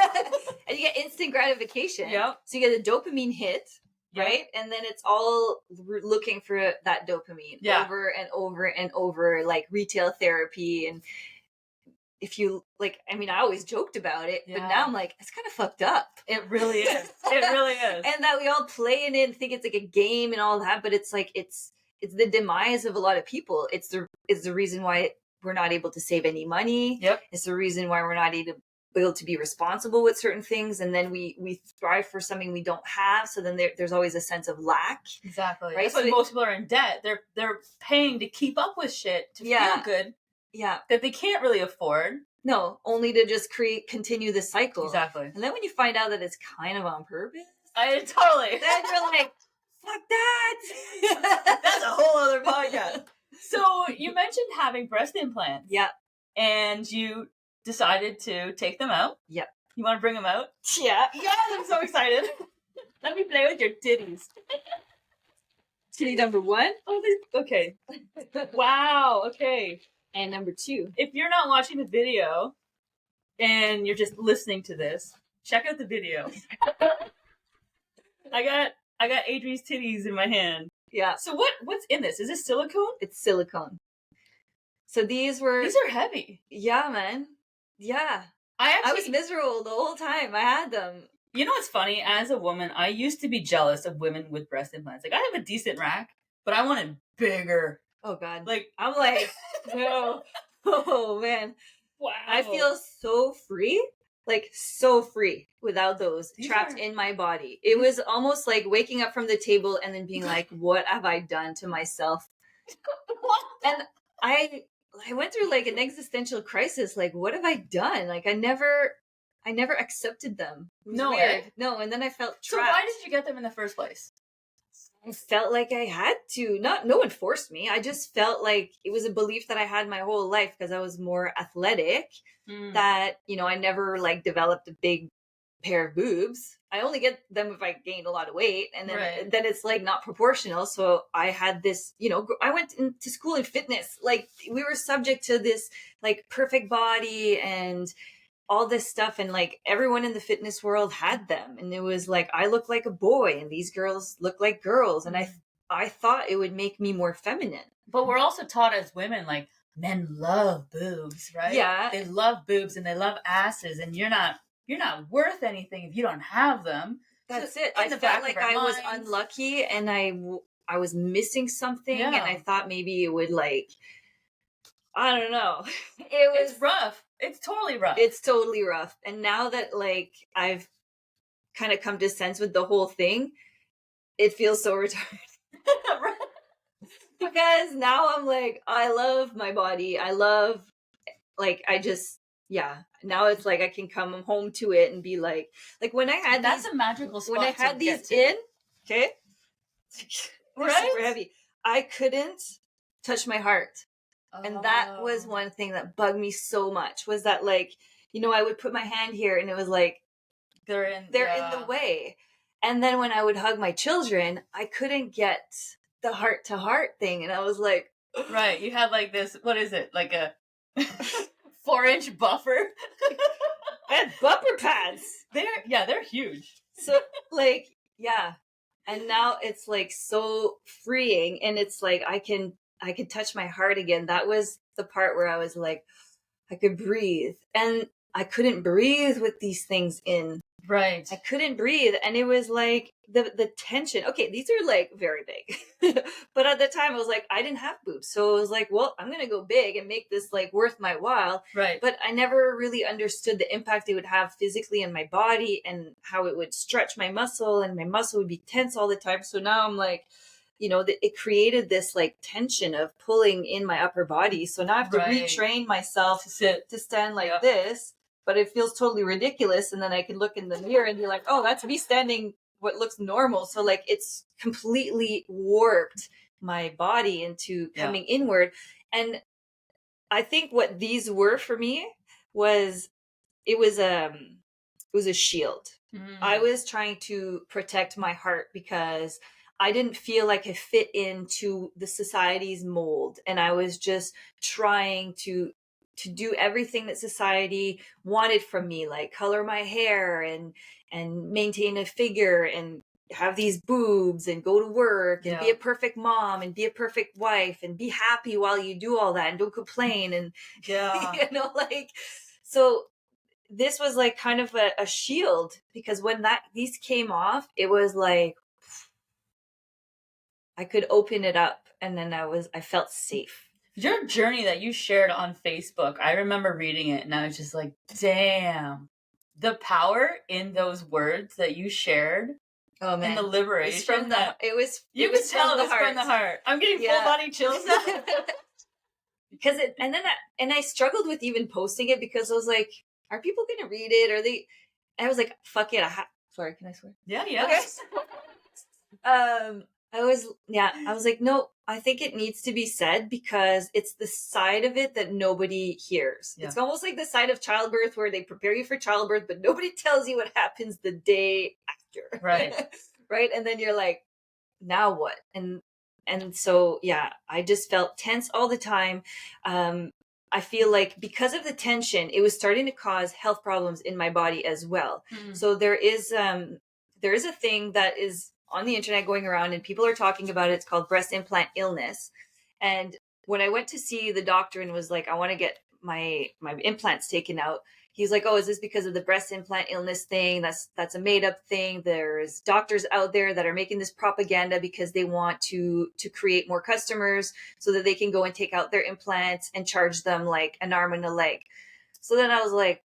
and you get instant gratification. Yeah, so you get a dopamine hit, right? And then it's all looking for that dopamine over and over and over, like retail therapy. And if you like, I mean, I always joked about it, but now I'm like, it's kind of fucked up. It really is. It really is. And that we all play in it and think it's like a game and all that, but it's like it's the demise of a lot of people. It's the reason why we're not able to save any money. Yep. It's the reason why we're not able to be responsible with certain things, and then we strive for something we don't have. So then there's always a sense of lack. Exactly. Right. That's why most people are in debt. They're paying to keep up with shit to feel good. Yeah. That they can't really afford. No, only to just continue the cycle. Exactly. And then when you find out that it's kind of on purpose. Totally. Then you're like, fuck that. That's a whole other podcast. So you mentioned having breast implants. Yeah. And you decided to take them out. Yep. You want to bring them out? Yeah. Yes, I'm so excited. Let me play with your titties. Titty number 1. Oh, okay. Wow. Okay. And number 2. If you're not watching the video and you're just listening to this, check out the video. I got Adri's titties in my hand. Yeah. So what's in this? Is this silicone? It's silicone. So these are heavy. Yeah, man. Yeah. I was miserable the whole time I had them. You know what's funny? As a woman, I used to be jealous of women with breast implants. Like, I have a decent rack, but I wanted bigger. Oh, God. Like, I'm like, no. Oh, man. Wow. I feel so free. Like, so free without those trapped in my body. It was almost like waking up from the table and then being like, what have I done to myself? And I went through like an existential crisis. Like, what have I done? Like, I never accepted them. It was weird. No, and then I felt trapped. So why did you get them in the first place? I felt like I had to. No one forced me. I just felt like it was a belief that I had my whole life because I was more athletic. That, I never like developed a big pair of boobs. I only get them if I gained a lot of weight, and then it's like not proportional. So I had this, I went to school in fitness. Like, we were subject to this like perfect body and all this stuff, and like everyone in the fitness world had them, and it was like I look like a boy and these girls look like girls, and I thought it would make me more feminine. But we're also taught as women, like, men love boobs, right? Yeah. They love boobs and they love asses, and you're not worth anything if you don't have them. That's it. I felt like I was unlucky, and I was missing something, and I thought maybe it would, like, I don't know. It's rough. It's totally rough. It's totally rough. And now that like I've kind of come to sense with the whole thing, it feels so retarded. Because now I'm like, I love my body. I love, like, now it's like I can come home to it and be like when I had that's a magical spot. When I had these in, okay, they're super heavy. I couldn't touch my heart. And that was one thing that bugged me so much, was that, like, I would put my hand here and it was like, they're in the way. And then when I would hug my children, I couldn't get the heart to heart thing. And I was like, right. You had like this, what is it? Like a 4-inch buffer. I had bumper pads. They're huge. So like, Yeah. And now it's like so freeing, and it's like I can touch my heart again. That was the part where I was like, I could breathe. And I couldn't breathe with these things in. Right. I couldn't breathe. And it was like the tension. Okay, these are like very big. But at the time I was like, I didn't have boobs. So it was like, well, I'm gonna go big and make this like worth my while. Right. But I never really understood the impact it would have physically in my body, and how it would stretch my muscle, and my muscle would be tense all the time. So now I'm like, it created this like tension of pulling in my upper body. So now I have to Right. retrain myself to stand like this, but it feels totally ridiculous. And then I can look in the mirror and be like, oh, that's me standing what looks normal. So like it's completely warped my body into coming inward. And I think what these were for me was it was a shield. I was trying to protect my heart because I didn't feel like I fit into the society's mold, and I was just trying to do everything that society wanted from me, like color my hair and maintain a figure and have these boobs and go to work and be a perfect mom and be a perfect wife and be happy while you do all that and don't complain. And like, so this was like kind of a shield, because when these came off, it was like I could open it up, and then I felt safe. Your journey that you shared on Facebook, I remember reading it and I was just like, damn, the power in those words that you shared. Oh man, and the liberation from the it was from the heart. I'm getting full body chills now. Because I struggled with even posting it, because I was like, are people gonna read it? Are they? And I was like, fuck it. Sorry, can I swear? Yeah. Okay. I was like, no, I think it needs to be said, because it's the side of it that nobody hears. Yeah. It's almost like the side of childbirth where they prepare you for childbirth, but nobody tells you what happens the day after. Right. Right. And then you're like, now what? And so, yeah, I just felt tense all the time. I feel like because of the tension, it was starting to cause health problems in my body as well. Mm-hmm. So there is a thing that is on the internet going around, and people are talking about it. It's called breast implant illness. And when I went to see the doctor and was like, I want to get my implants taken out, he's like, oh, is this because of the breast implant illness thing? That's a made up thing. There's doctors out there that are making this propaganda because they want to create more customers so that they can go and take out their implants and charge them like an arm and a leg. So then I was like,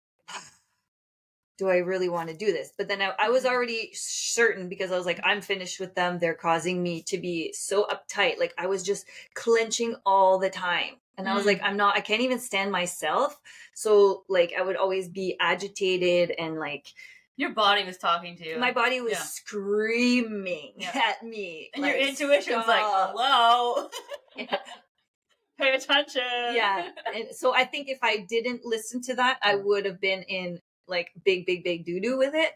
do I really want to do this? But then I was already certain, because I was like, I'm finished with them. They're causing me to be so uptight. Like I was just clenching all the time. And I was like, I can't even stand myself. So like I would always be agitated, and like your body was talking to you. My body was screaming at me. And like, your intuition was like, hello. Pay attention. Yeah. And so I think if I didn't listen to that, I would have been in like big doo-doo with it.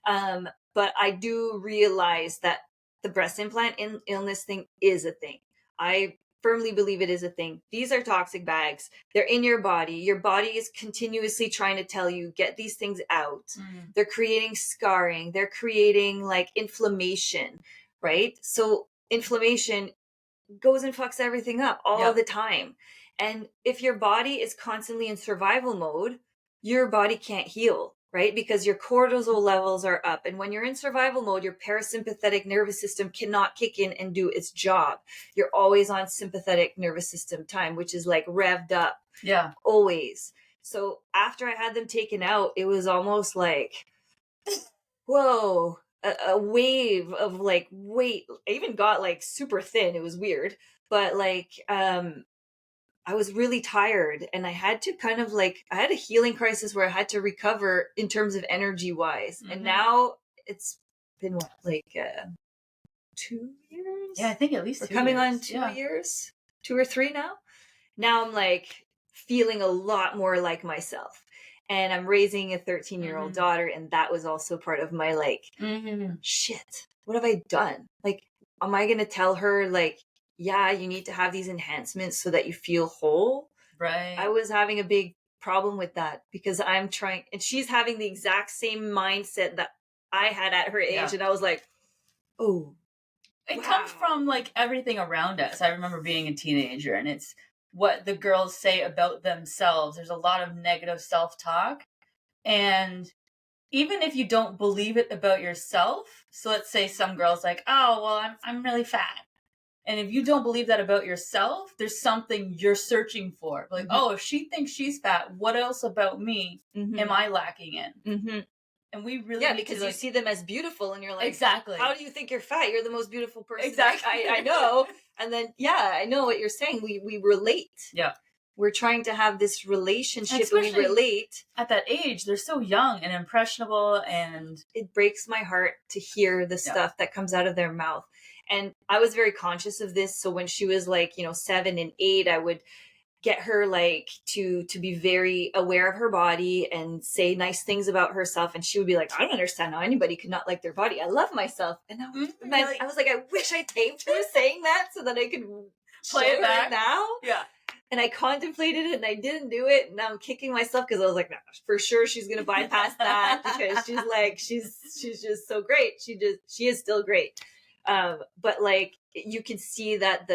But I do realize that the breast implant illness thing is a thing. I firmly believe it is a thing. These are toxic bags. They're in your body. Your body is continuously trying to tell you, get these things out. Mm. They're creating scarring. They're creating like inflammation, right? So inflammation goes and fucks everything up all the time. And if your body is constantly in survival mode, your body can't heal, right? Because your cortisol levels are up. And when you're in survival mode, your parasympathetic nervous system cannot kick in and do its job. You're always on sympathetic nervous system time, which is like revved up. Yeah. Always. So after I had them taken out, it was almost like, whoa, a wave of like weight. I even got like super thin. It was weird. But like, I was really tired, and I had to kind of like, I had a healing crisis where I had to recover in terms of energy wise. Mm-hmm. And now it's been what, like 2 years? Yeah, I think at least we're coming on 2 years, 2 or 3 now. Now I'm like feeling a lot more like myself. And I'm raising a 13-year-old daughter, and that was also part of my like, shit, what have I done? Like, am I going to tell her like, yeah, you need to have these enhancements so that you feel whole? Right. I was having a big problem with that, because I'm trying, and she's having the exact same mindset that I had at her age. Yeah. And I was like, Oh, It wow. comes from like everything around us. I remember being a teenager, and it's what the girls say about themselves. There's a lot of negative self-talk, and even if you don't believe it about yourself, so let's say some girls like, oh well, I'm really fat, and if you don't believe that about yourself, there's something you're searching for. Like, oh, if she thinks she's fat, what else about me am I lacking in? And we really need because to, you see them as beautiful, and you're like, exactly. How do you think you're fat? You're the most beautiful person. Exactly. I know. And then I know what you're saying. We relate. Yeah. We're trying to have this relationship, and we Especially relate. at that age. They're so young and impressionable, and it breaks my heart to hear the stuff that comes out of their mouth. And I was very conscious of this. So when she was like, 7 and 8, I would get her like to be very aware of her body and say nice things about herself. And she would be like, I don't understand how anybody could not like their body. I love myself. And I was like, I wish I taped her saying that so that I could play it back now. Yeah. And I contemplated it and I didn't do it. And now I'm kicking myself because I was like, no, for sure she's going to bypass that because she's like, she's just so great. She is still great. But like, you can see that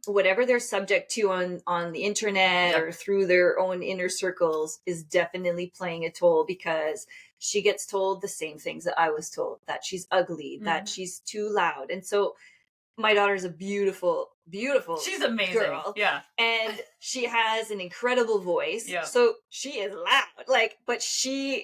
whatever they're subject to on the internet or through their own inner circles is definitely playing a toll, because she gets told the same things that I was told, that she's ugly, that she's too loud. And so my daughter's a beautiful, she's amazing girl. Yeah. And she has an incredible voice. Yeah. So she is loud. Like, but she's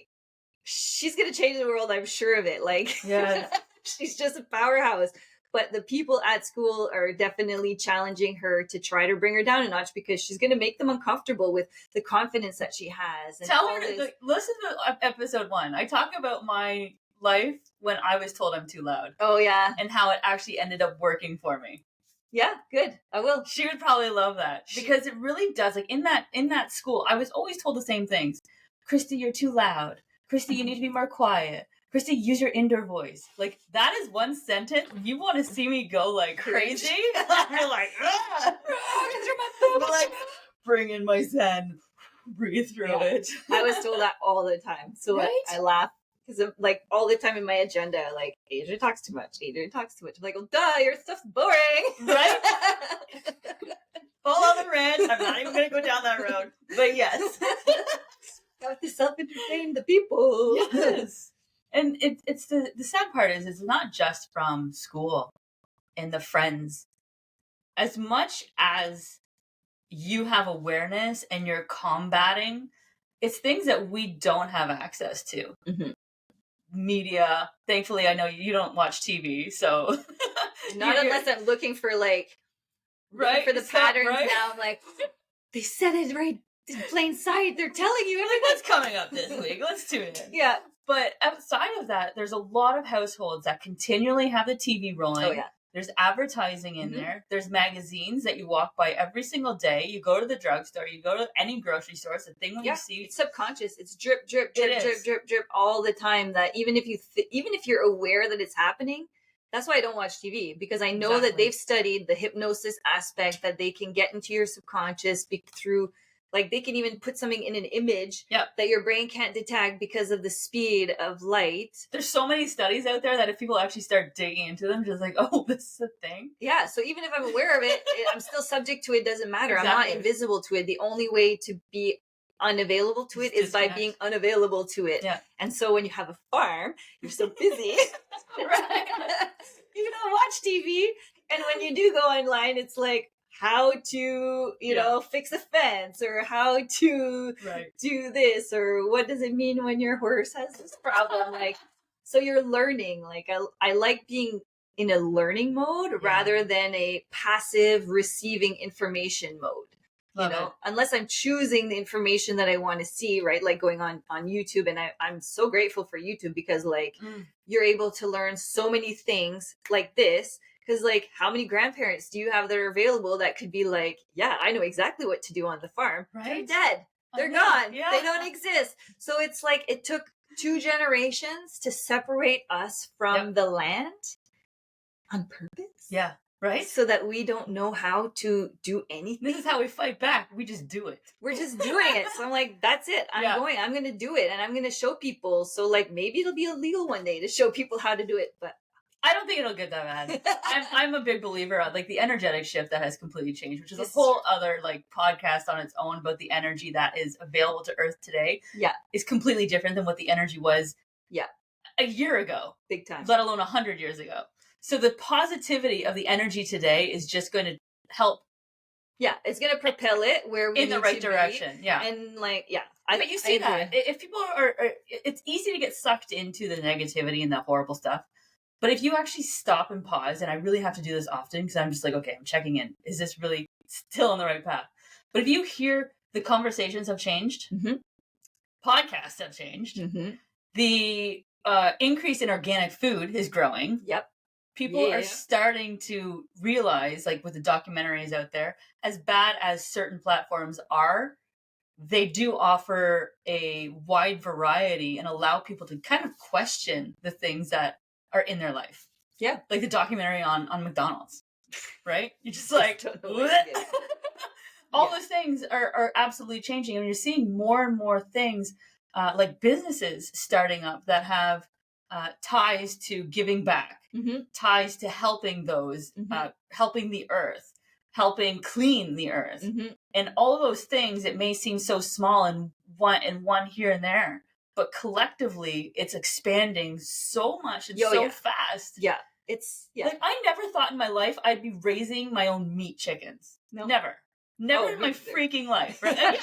gonna change the world, I'm sure of it. Like, yes. She's just a powerhouse. But the people at school are definitely challenging her to try to bring her down a notch, because she's going to make them uncomfortable with the confidence that she has. And tell her, listen to episode 1. I talk about my life when I was told I'm too loud. Oh, yeah. And how it actually ended up working for me. Yeah, good. I will. She would probably love that, because it really does. Like in that school, I was always told the same things. Kristy, you're too loud. Kristy, you need to be more quiet. Kristy, use your indoor voice. Like, that is one sentence. You want to see me go like crazy? You're like, like, bring in my zen, breathe through it. I was told that all the time. So right? I laugh because like all the time in my agenda, like, Adri talks too much. Adri talks too much. I'm like, well, duh, your stuff's boring. Right? Full on the rant. I'm not even going to go down that road. But yes. Got to self-entertain the people. Yes. And it's the sad part is it's not just from school and the friends. As much as you have awareness and you're combating, it's things that we don't have access to. Media. Thankfully, I know you don't watch TV, so not unless I'm looking for like for the patterns. Right? Now I'm like, they said it right in plain sight. They're telling you. Like, what's coming up this week? Let's tune in. Yeah. But outside of that, there's a lot of households that continually have the TV rolling. Oh, yeah. There's advertising in there. There's magazines that you walk by every single day. You go to the drugstore. You go to any grocery store. It's a thing when you see. It's subconscious. It's drip, drip, drip, drip, drip, drip all the time. That even if you're aware that it's happening, that's why I don't watch TV, because I know that they've studied the hypnosis aspect, that they can get into your subconscious through. Like, they can even put something in an image that your brain can't detect because of the speed of light. There's so many studies out there that if people actually start digging into them, just like, oh, this is a thing. Yeah, so even if I'm aware of it, I'm still subject to it. Doesn't matter. Exactly. I'm not invisible to it. The only way to be unavailable to it is by being unavailable to it. Yeah. And so when you have a farm, you're so busy. Right. You don't watch TV. And when you do go online, it's like, how to, fix a fence, or how to do this, or what does it mean when your horse has this problem? Like, so you're learning. Like, I like being in a learning mode rather than a passive receiving information mode. Love it. Unless I'm choosing the information that I want to see, right? Like going on YouTube. And I'm so grateful for YouTube, because like you're able to learn so many things like this. Because, like, how many grandparents do you have that are available that could be like, yeah, I know exactly what to do on the farm. Right? They're dead. They're gone. Yeah. They don't exist. So it's like it took 2 generations to separate us from the land on purpose. Yeah. Right? So that we don't know how to do anything. This is how we fight back. We just do it. We're just doing it. So I'm like, that's it. I'm going to do it. And I'm going to show people. So, like, maybe it'll be illegal one day to show people how to do it. But I don't think it'll get that bad. I'm a big believer on like the energetic shift that has completely changed, which is a whole other like podcast on its own about the energy that is available to Earth today. Yeah. Is completely different than what the energy was a year ago. Big time. Let alone 100 years ago. So the positivity of the energy today is just going to help. Yeah, it's going to propel it where we in the right direction. Yeah. And like, yeah. But you see that. If people are, it's easy to get sucked into the negativity and that horrible stuff. But if you actually stop and pause, and I really have to do this often because I'm just like, okay, I'm checking in. Is this really still on the right path? But if you hear the conversations have changed, podcasts have changed, the increase in organic food is growing. Yep. People are starting to realize, like with the documentaries out there, as bad as certain platforms are, they do offer a wide variety and allow people to kind of question the things that are in their life. Yeah. Like the documentary on McDonald's, right? You're just like, all those things are absolutely changing. And you're seeing more and more things like businesses starting up that have ties to giving back, ties to helping those, helping the earth, helping clean the earth. And all of those things, it may seem so small and one here and there, but collectively it's expanding so much and fast. Yeah. It's like I never thought in my life I'd be raising my own meat chickens. No. Never in my freaking life. Right?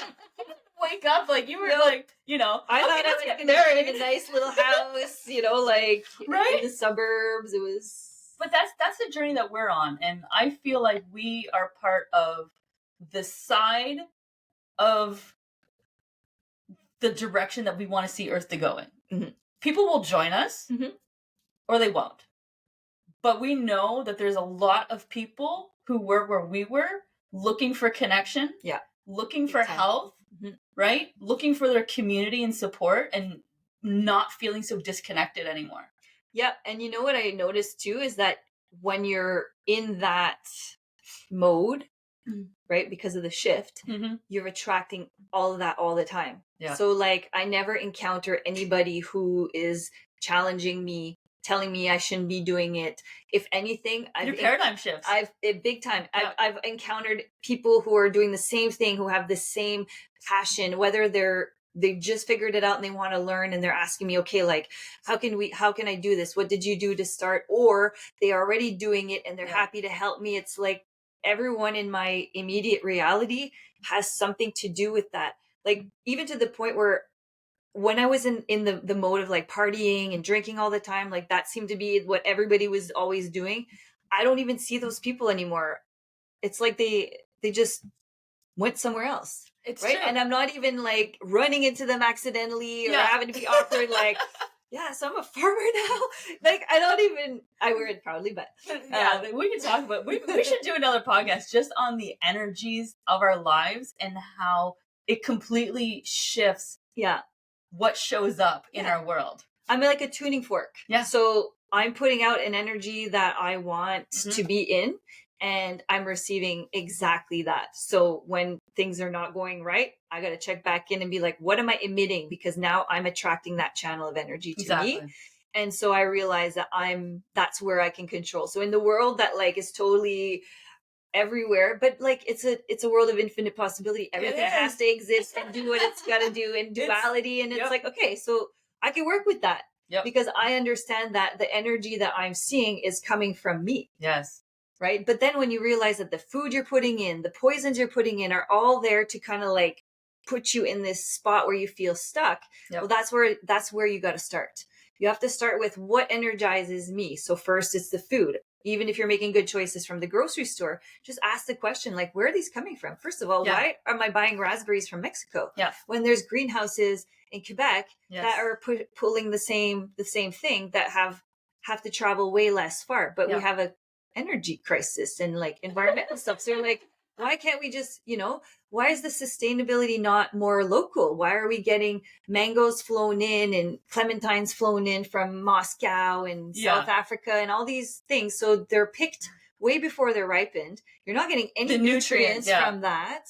Wake up like you were like, you know, I thought I was gonna be in a nice little house, you know, like in the suburbs. It was, but that's the journey that we're on, and I feel like we are part of the side of the direction that we want to see Earth to go in. People will join us, or they won't. But we know that there's a lot of people who were where we were, looking for connection, looking for health, right? Looking for their community and support and not feeling so disconnected anymore. Yeah. And you know what I noticed too is that when you're in that mode, right, because of the shift, you're attracting all of that all the time. Yeah. So like I never encounter anybody who is challenging me, telling me I shouldn't be doing it. If anything, your paradigm shifts. Big time. Yeah. I've encountered people who are doing the same thing, who have the same passion, whether they just figured it out and they want to learn, and they're asking me, okay, like how can I do this? What did you do to start? Or they are already doing it and they're happy to help me. It's like everyone in my immediate reality has something to do with that. Like even to the point where when I was in the mode of like partying and drinking all the time, like that seemed to be what everybody was always doing. I don't even see those people anymore. It's like they just went somewhere else. It's right. True. And I'm not even like running into them accidentally or having to be awkward. Like, yeah, so I'm a farmer now. Like, I wear it proudly, but we can talk about, we should do another podcast just on the energies of our lives and how it completely shifts. Yeah. What shows up in our world. I'm like a tuning fork. Yeah. So I'm putting out an energy that I want to be in, and I'm receiving exactly that. So when things are not going right, I got to check back in and be like, what am I emitting? Because now I'm attracting that channel of energy to me. And so I realize that that's where I can control. So in the world that like is totally everywhere, but like it's a world of infinite possibility. Everything has to exist and do what it's got to do in duality. And it's like, okay, so I can work with that because I understand that the energy that I'm seeing is coming from me. Yes. Right. But then when you realize that the food you're putting in, the poisons you're putting in are all there to kind of like put you in this spot where you feel stuck. Well, that's where you got to start. You have to start with what energizes me. So first it's the food. Even if you're making good choices from the grocery store, just ask the question, like, where are these coming from? First of all, why am I buying raspberries from Mexico? Yeah. When there's greenhouses in Quebec that are pulling the same thing that have to travel way less far, but we have a energy crisis and like environmental stuff. So you're like, why can't we just, why is the sustainability not more local? Why are we getting mangoes flown in and clementines flown in from Moscow and South Africa and all these things? So they're picked way before they're ripened. You're not getting any nutrients from that.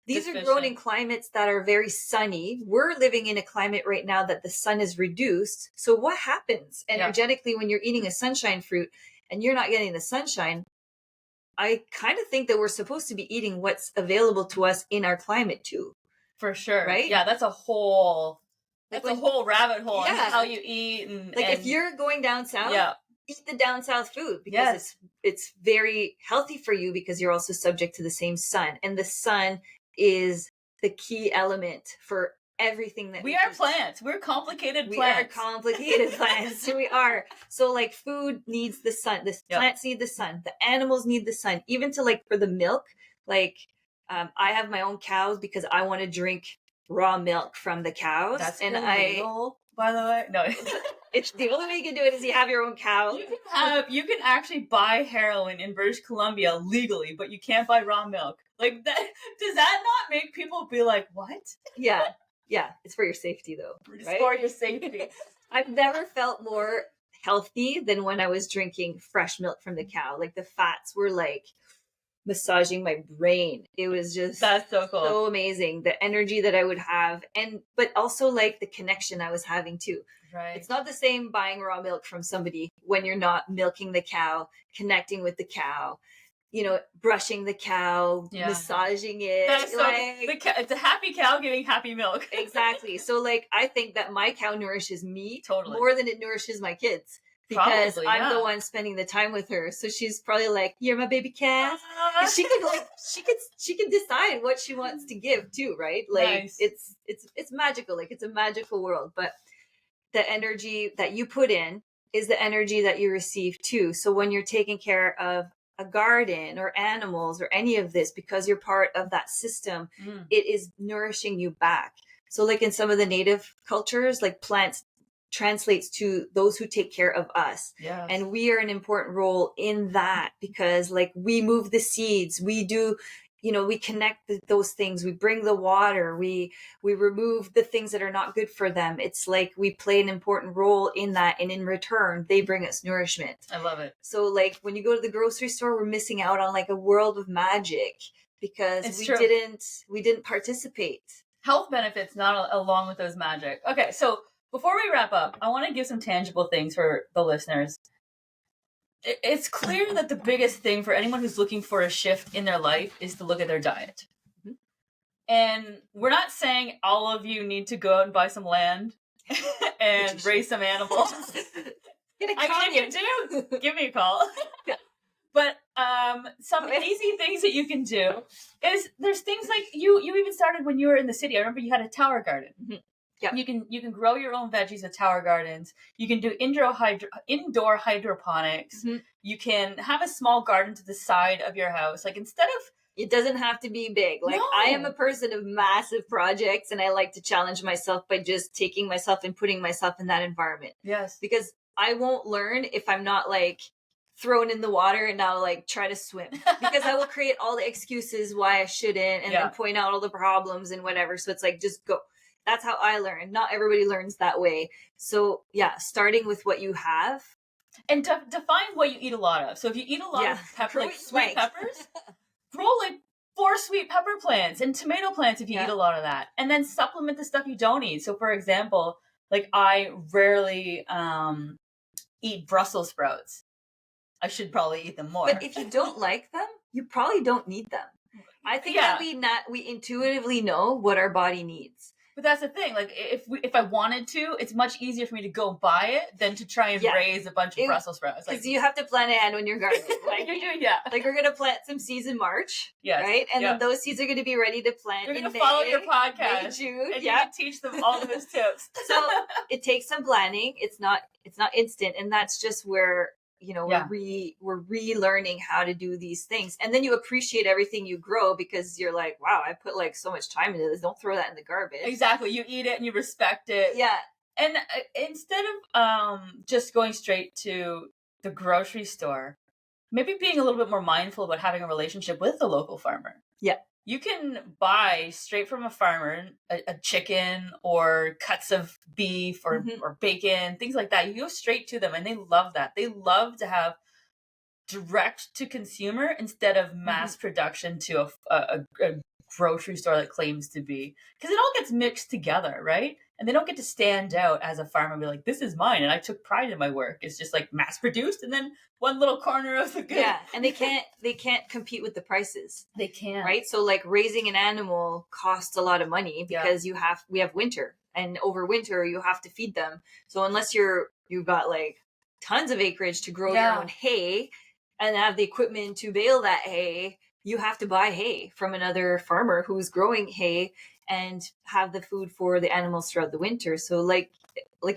These are grown in climates that are very sunny. We're living in a climate right now that the sun is reduced. So what happens energetically when you're eating a sunshine fruit and you're not getting the sunshine? I kind of think that we're supposed to be eating what's available to us in our climate too. For sure. Right? Yeah, that's a whole rabbit hole on how you eat. And if you're going down south, eat the down south food because it's very healthy for you because you're also subject to the same sun. And the sun is the key element for everything that we are plants. We're complicated plants. We are complicated plants. We are. So like food needs the sun. The plants need the sun. The animals need the sun. Even to like for the milk, like I have my own cows because I want to drink raw milk from the cows. That's illegal, by the way. No. It's the only way you can do it is you have your own cow. You can actually buy heroin in British Columbia legally, but you can't buy raw milk. Like that, does that not make people be like, what? Yeah. It's for your safety though. It's for your safety. I've never felt more healthy than when I was drinking fresh milk from the cow. Like the fats were like massaging my brain. It was just that's so cool. So amazing. The energy that I would have but also like the connection I was having too. Right. It's not the same buying raw milk from somebody when you're not milking the cow, connecting with the cow, brushing the cow, massaging it. That's it's a happy cow giving happy milk. Exactly. So like, I think that my cow nourishes me more than it nourishes my kids. Because I'm the one spending the time with her. So she's probably like, you're my baby calf. And she can decide what she wants to give too, right? Like it's magical. Like it's a magical world. But the energy that you put in is the energy that you receive too. So when you're taking care of a garden or animals or any of this, because you're part of that system, it is nourishing you back. So like in some of the native cultures, like plants translates to those who take care of us. Yes. And we are an important role in that because like we move the seeds, we do, we connect those things, we bring the water, we remove the things that are not good for them. It's like we play an important role in that. And in return, they bring us nourishment. I love it. So like when you go to the grocery store, we're missing out on like a world of magic because we didn't participate. Health benefits not along with those magic. Okay. So before we wrap up, I want to give some tangible things for the listeners. It's clear that the biggest thing for anyone who's looking for a shift in their life is to look at their diet. Mm-hmm. And we're not saying all of you need to go out and buy some land and raise some animals. If you do, give me a call. But some easy things that you can do is there's things like you even started when you were in the city. I remember you had a tower garden. Mm-hmm. Yeah. You can grow your own veggies at tower gardens. You can do indoor hydroponics. Mm-hmm. You can have a small garden to the side of your house. Like instead of it doesn't have to be big. Like I am a person of massive projects and I like to challenge myself by just taking myself and putting myself in that environment. Yes. Because I won't learn if I'm not like thrown in the water and now like try to swim because I will create all the excuses why I shouldn't and then point out all the problems and whatever. So it's like, just go. That's how I learn. Not everybody learns that way. So starting with what you have. And define what you eat a lot of. So if you eat a lot of sweet peppers, grow like 4 sweet pepper plants and tomato plants if you eat a lot of that. And then supplement the stuff you don't eat. So for example, like I rarely eat Brussels sprouts. I should probably eat them more. But if you don't like them, you probably don't need them. I think that we intuitively know what our body needs. But that's the thing. Like, if I wanted to, it's much easier for me to go buy it than to try and raise a bunch of Brussels sprouts. Because you have to plan ahead when you're gardening. Like you're doing, like we're gonna plant some seeds in March, right? And then those seeds are gonna be ready to plant. You're gonna follow your podcast, May, June, and you can teach them all those tips. So it takes some planning. It's not instant, and that's just where we're relearning how to do these things. And then you appreciate everything you grow because you're like, wow, I put like so much time into this. Don't throw that in the garbage. Exactly. You eat it and you respect it. Yeah. And instead of just going straight to the grocery store, maybe being a little bit more mindful about having a relationship with the local farmer. Yeah. You can buy straight from a farmer a chicken or cuts of beef or bacon, things like that. You go straight to them and they love that. They love to have direct to consumer instead of mass production to a grocery store that claims to be, because it all gets mixed together, right? And they don't get to stand out as a farmer and be like, this is mine and I took pride in my work. It's just like mass produced and then one little corner of the good. Yeah, and they can't compete with the prices. They can't. Right? So like raising an animal costs a lot of money because we have winter, and over winter you have to feed them. So unless you've got like tons of acreage to grow your own hay and have the equipment to bale that hay, you have to buy hay from another farmer who's growing hay and have the food for the animals throughout the winter. So like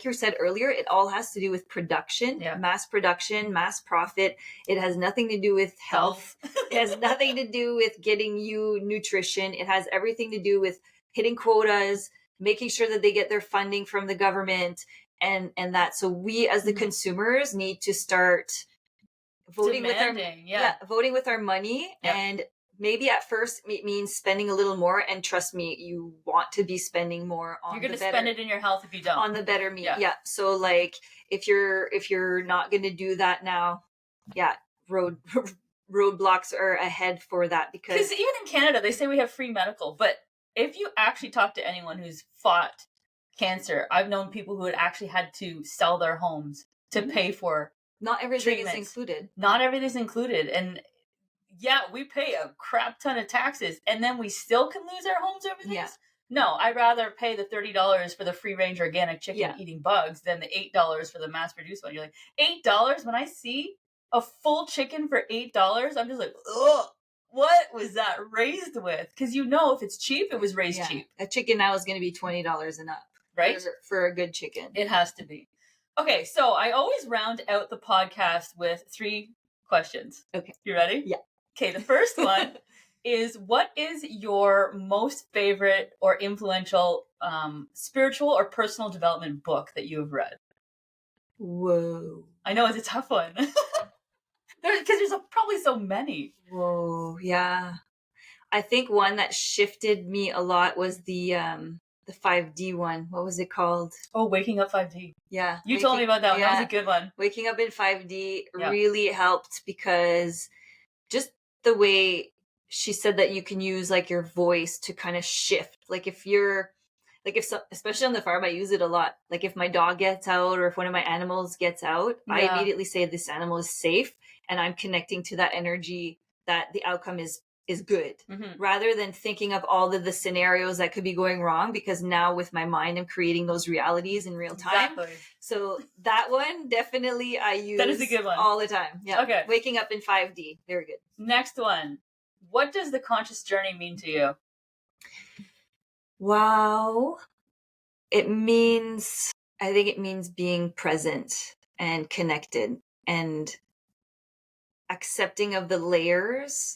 you said earlier, it all has to do with production, mass production, mass profit. It has nothing to do with health. It has nothing to do with getting you nutrition. It has everything to do with hitting quotas, making sure that they get their funding from the government, and that. So we as the consumers need to start voting voting with our money. And maybe at first it means spending a little more, and trust me, you want to be spending more on you're going to spend it in your health if you don't. On the better meat. Yeah. So like if you're not going to do that now, roadblocks are ahead for that, because even in Canada they say we have free medical, but if you actually talk to anyone who's fought cancer, I've known people who had actually had to sell their homes to pay for not everything is included. Not everything's included. And we pay a crap ton of taxes and then we still can lose our homes over things. No, I'd rather pay the $30 for the free range organic chicken eating bugs than the $8 for the mass produced one. You're like, $8? When I see a full chicken for $8, I'm just like, ugh, what was that raised with? Because if it's cheap, it was raised cheap. A chicken now is going to be $20 and up. Right? For a good chicken. It has to be. Okay, so I always round out the podcast with 3 questions. Okay. You ready? Yeah. Okay, the first one is, what is your most favorite or influential spiritual or personal development book that you have read? Whoa. I know, it's a tough one. Because there's probably so many. Whoa, yeah. I think one that shifted me a lot was the 5D one. What was it called? Oh, Waking Up 5D. Yeah. You told me about that one. That was a good one. Waking Up in 5D really helped, because just the way she said that you can use like your voice to kind of shift. Like especially on the farm, I use it a lot. Like if my dog gets out or if one of my animals gets out, I immediately say this animal is safe, and I'm connecting to that energy that the outcome is good, rather than thinking of all of the scenarios that could be going wrong, because now with my mind I'm creating those realities in real time. Exactly. So that one definitely I use. That is a good one. All the time. Yeah. Okay. Waking Up in 5D. Very good. Next one. What does the conscious journey mean to you? Wow. I think it means being present and connected and accepting of the layers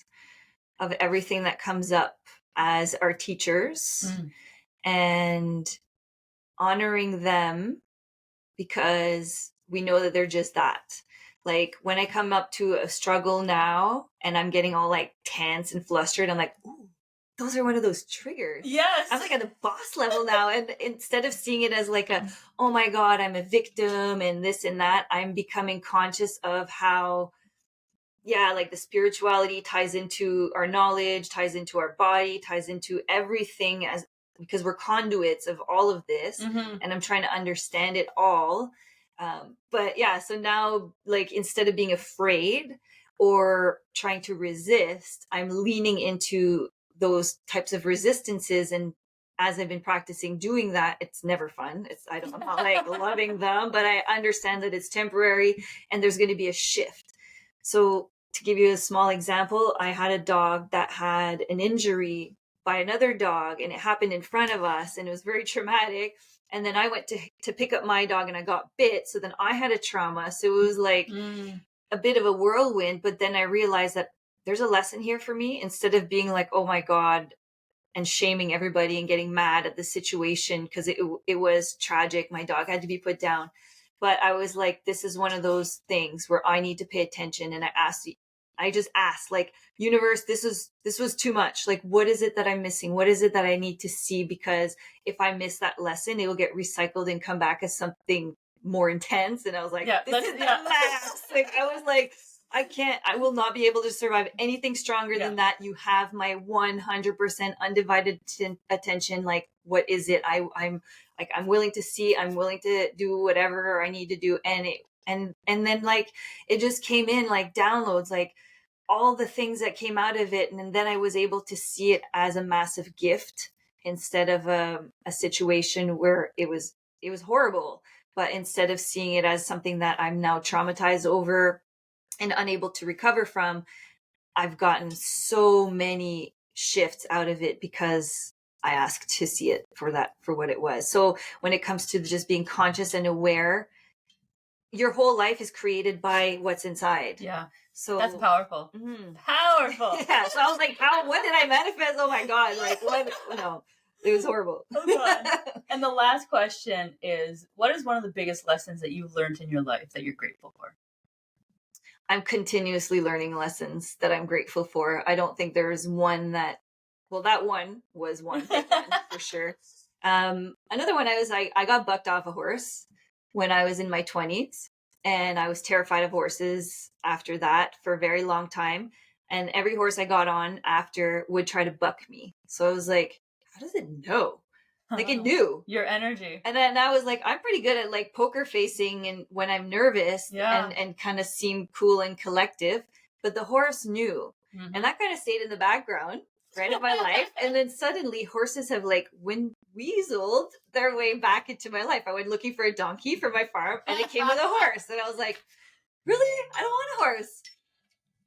of everything that comes up as our teachers, and honoring them, because we know that they're just that. Like when I come up to a struggle now and I'm getting all like tense and flustered, I'm like, ooh, those are one of those triggers. Yes. I'm like at the boss level now. And instead of seeing it as like oh my God, I'm a victim and this and that, I'm becoming conscious of how like the spirituality ties into our knowledge, ties into our body, ties into everything, because we're conduits of all of this, and I'm trying to understand it all. So now, like, instead of being afraid or trying to resist, I'm leaning into those types of resistances. And as I've been practicing doing that, it's never fun. I'm not like loving them, but I understand that it's temporary and there's going to be a shift. So to give you a small example, I had a dog that had an injury by another dog, and it happened in front of us, and it was very traumatic. And then I went to pick up my dog and I got bit. So then I had a trauma. So it was like a bit of a whirlwind. But then I realized that there's a lesson here for me. Instead of being like, oh my God, and shaming everybody and getting mad at the situation, because it was tragic. My dog had to be put down. But I was like, this is one of those things where I need to pay attention. And I just asked, like, universe, this was too much. Like, what is it that I'm missing? What is it that I need to see? Because if I miss that lesson, it will get recycled and come back as something more intense. And I was like, this is the max. Like, I was like, I will not be able to survive anything stronger than that. You have my 100% undivided attention. Like, what is it? I'm like, I'm willing to see, I'm willing to do whatever I need to do. And then like, it just came in like downloads, like all the things that came out of it. And then I was able to see it as a massive gift instead of a situation where it was horrible. But instead of seeing it as something that I'm now traumatized over and unable to recover from, I've gotten so many shifts out of it because I asked to see it for what it was. So when it comes to just being conscious and aware, your whole life is created by what's inside. Yeah. So that's powerful. Powerful. Yeah. So I was like, what did I manifest? Oh my God. Like, what? No, it was horrible. Oh God. And the last question is, what is one of the biggest lessons that you've learned in your life that you're grateful for? I'm continuously learning lessons that I'm grateful for. I don't think there's one that one was one big one for sure. Another one, I got bucked off a horse when I was in my 20s, and I was terrified of horses after that for a very long time. And every horse I got on after would try to buck me. So I was like, how does it know? Like, it knew your energy. And then I was like, I'm pretty good at like poker facing and when I'm nervous and kind of seem cool and collective, but the horse knew. And that kind of stayed in the background right of my life. And then suddenly horses have like weaseled their way back into my life. I went looking for a donkey for my farm and it came with a horse. And I was like, really? I don't want a horse.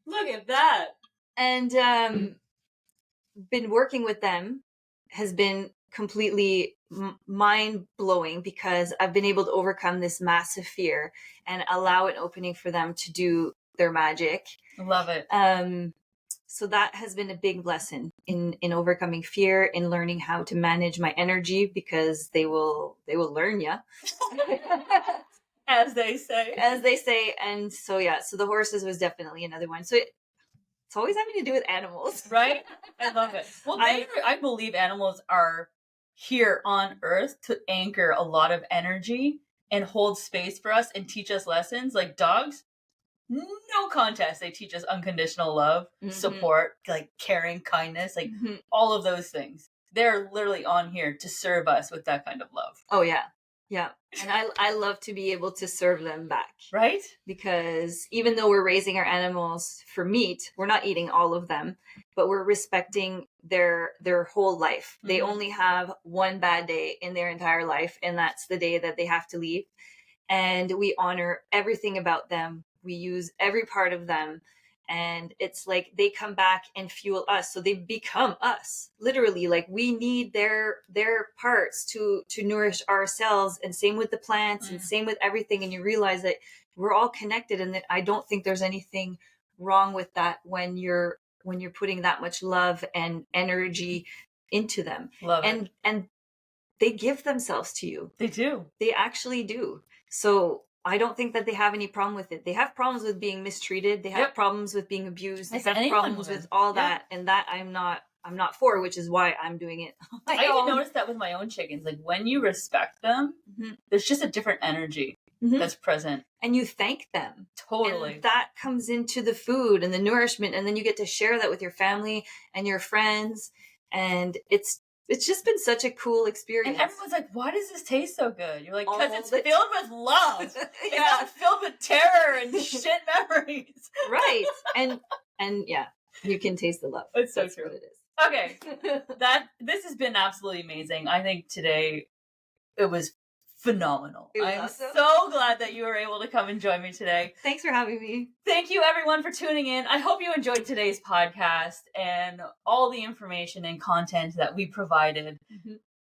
Look at that. And been working with them has been completely mind-blowing because I've been able to overcome this massive fear and allow an opening for them to do their magic. Love it. So that has been a big lesson in overcoming fear, in learning how to manage my energy, because they will learn ya. As they say. And so so the horses was definitely another one. So it's always having to do with animals. Right? I love it. Well, I believe animals are here on earth to anchor a lot of energy and hold space for us and teach us lessons. Like dogs, no contest. They teach us unconditional love, support, like caring, kindness, like all of those things. They're literally on here to serve us with that kind of love. Oh, yeah. Yeah. And I love to be able to serve them back. Right? Because even though we're raising our animals for meat, we're not eating all of them, but we're respecting their whole life. They only have one bad day in their entire life, and that's the day that they have to leave. And we honor everything about them. We use every part of them. And it's like they come back and fuel us. So they become us, literally. Like we need their parts to nourish ourselves, and same with the plants and same with everything. And you realize that we're all connected, and that I don't think there's anything wrong with that when you're putting that much love and energy into them. Love it. And they give themselves to you. They do. They actually do. So I don't think that they have any problem with it. They have problems with being mistreated. They have problems with being abused. They have problems with all that. And that I'm not for, which is why I'm doing it. I even noticed that with my own chickens. Like when you respect them, there's just a different energy that's present. And you thank them. Totally. And that comes into the food and the nourishment. And then you get to share that with your family and your friends. And it's just been such a cool experience. And everyone's like, why does this taste so good? You're like, because it's filled with love. It's not filled with terror and shit memories. Right. And yeah, you can taste the love. It's so That's true. what it is. Okay. This has been absolutely amazing. I think today it was phenomenal. I'm awesome. So glad that you were able to come and join me today. Thanks for having me. Thank you everyone for tuning in. I hope you enjoyed today's podcast and all the information and content that we provided.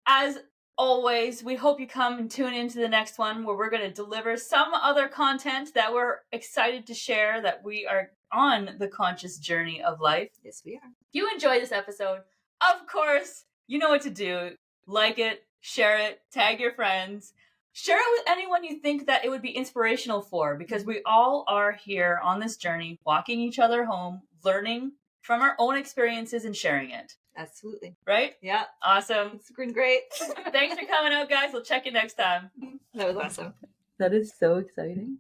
As always, we hope you come and tune into the next one where we're going to deliver some other content that we're excited to share, that we are on the conscious journey of life. Yes, we are. If you enjoyed this episode, of course, you know what to do. Like it, share it, tag your friends, share it with anyone you think that it would be inspirational for, because we all are here on this journey, walking each other home, learning from our own experiences and sharing it. Absolutely. Right? Yeah. Awesome. It's been great. Thanks for coming out, guys. We'll check you next time. That was awesome. That is so exciting.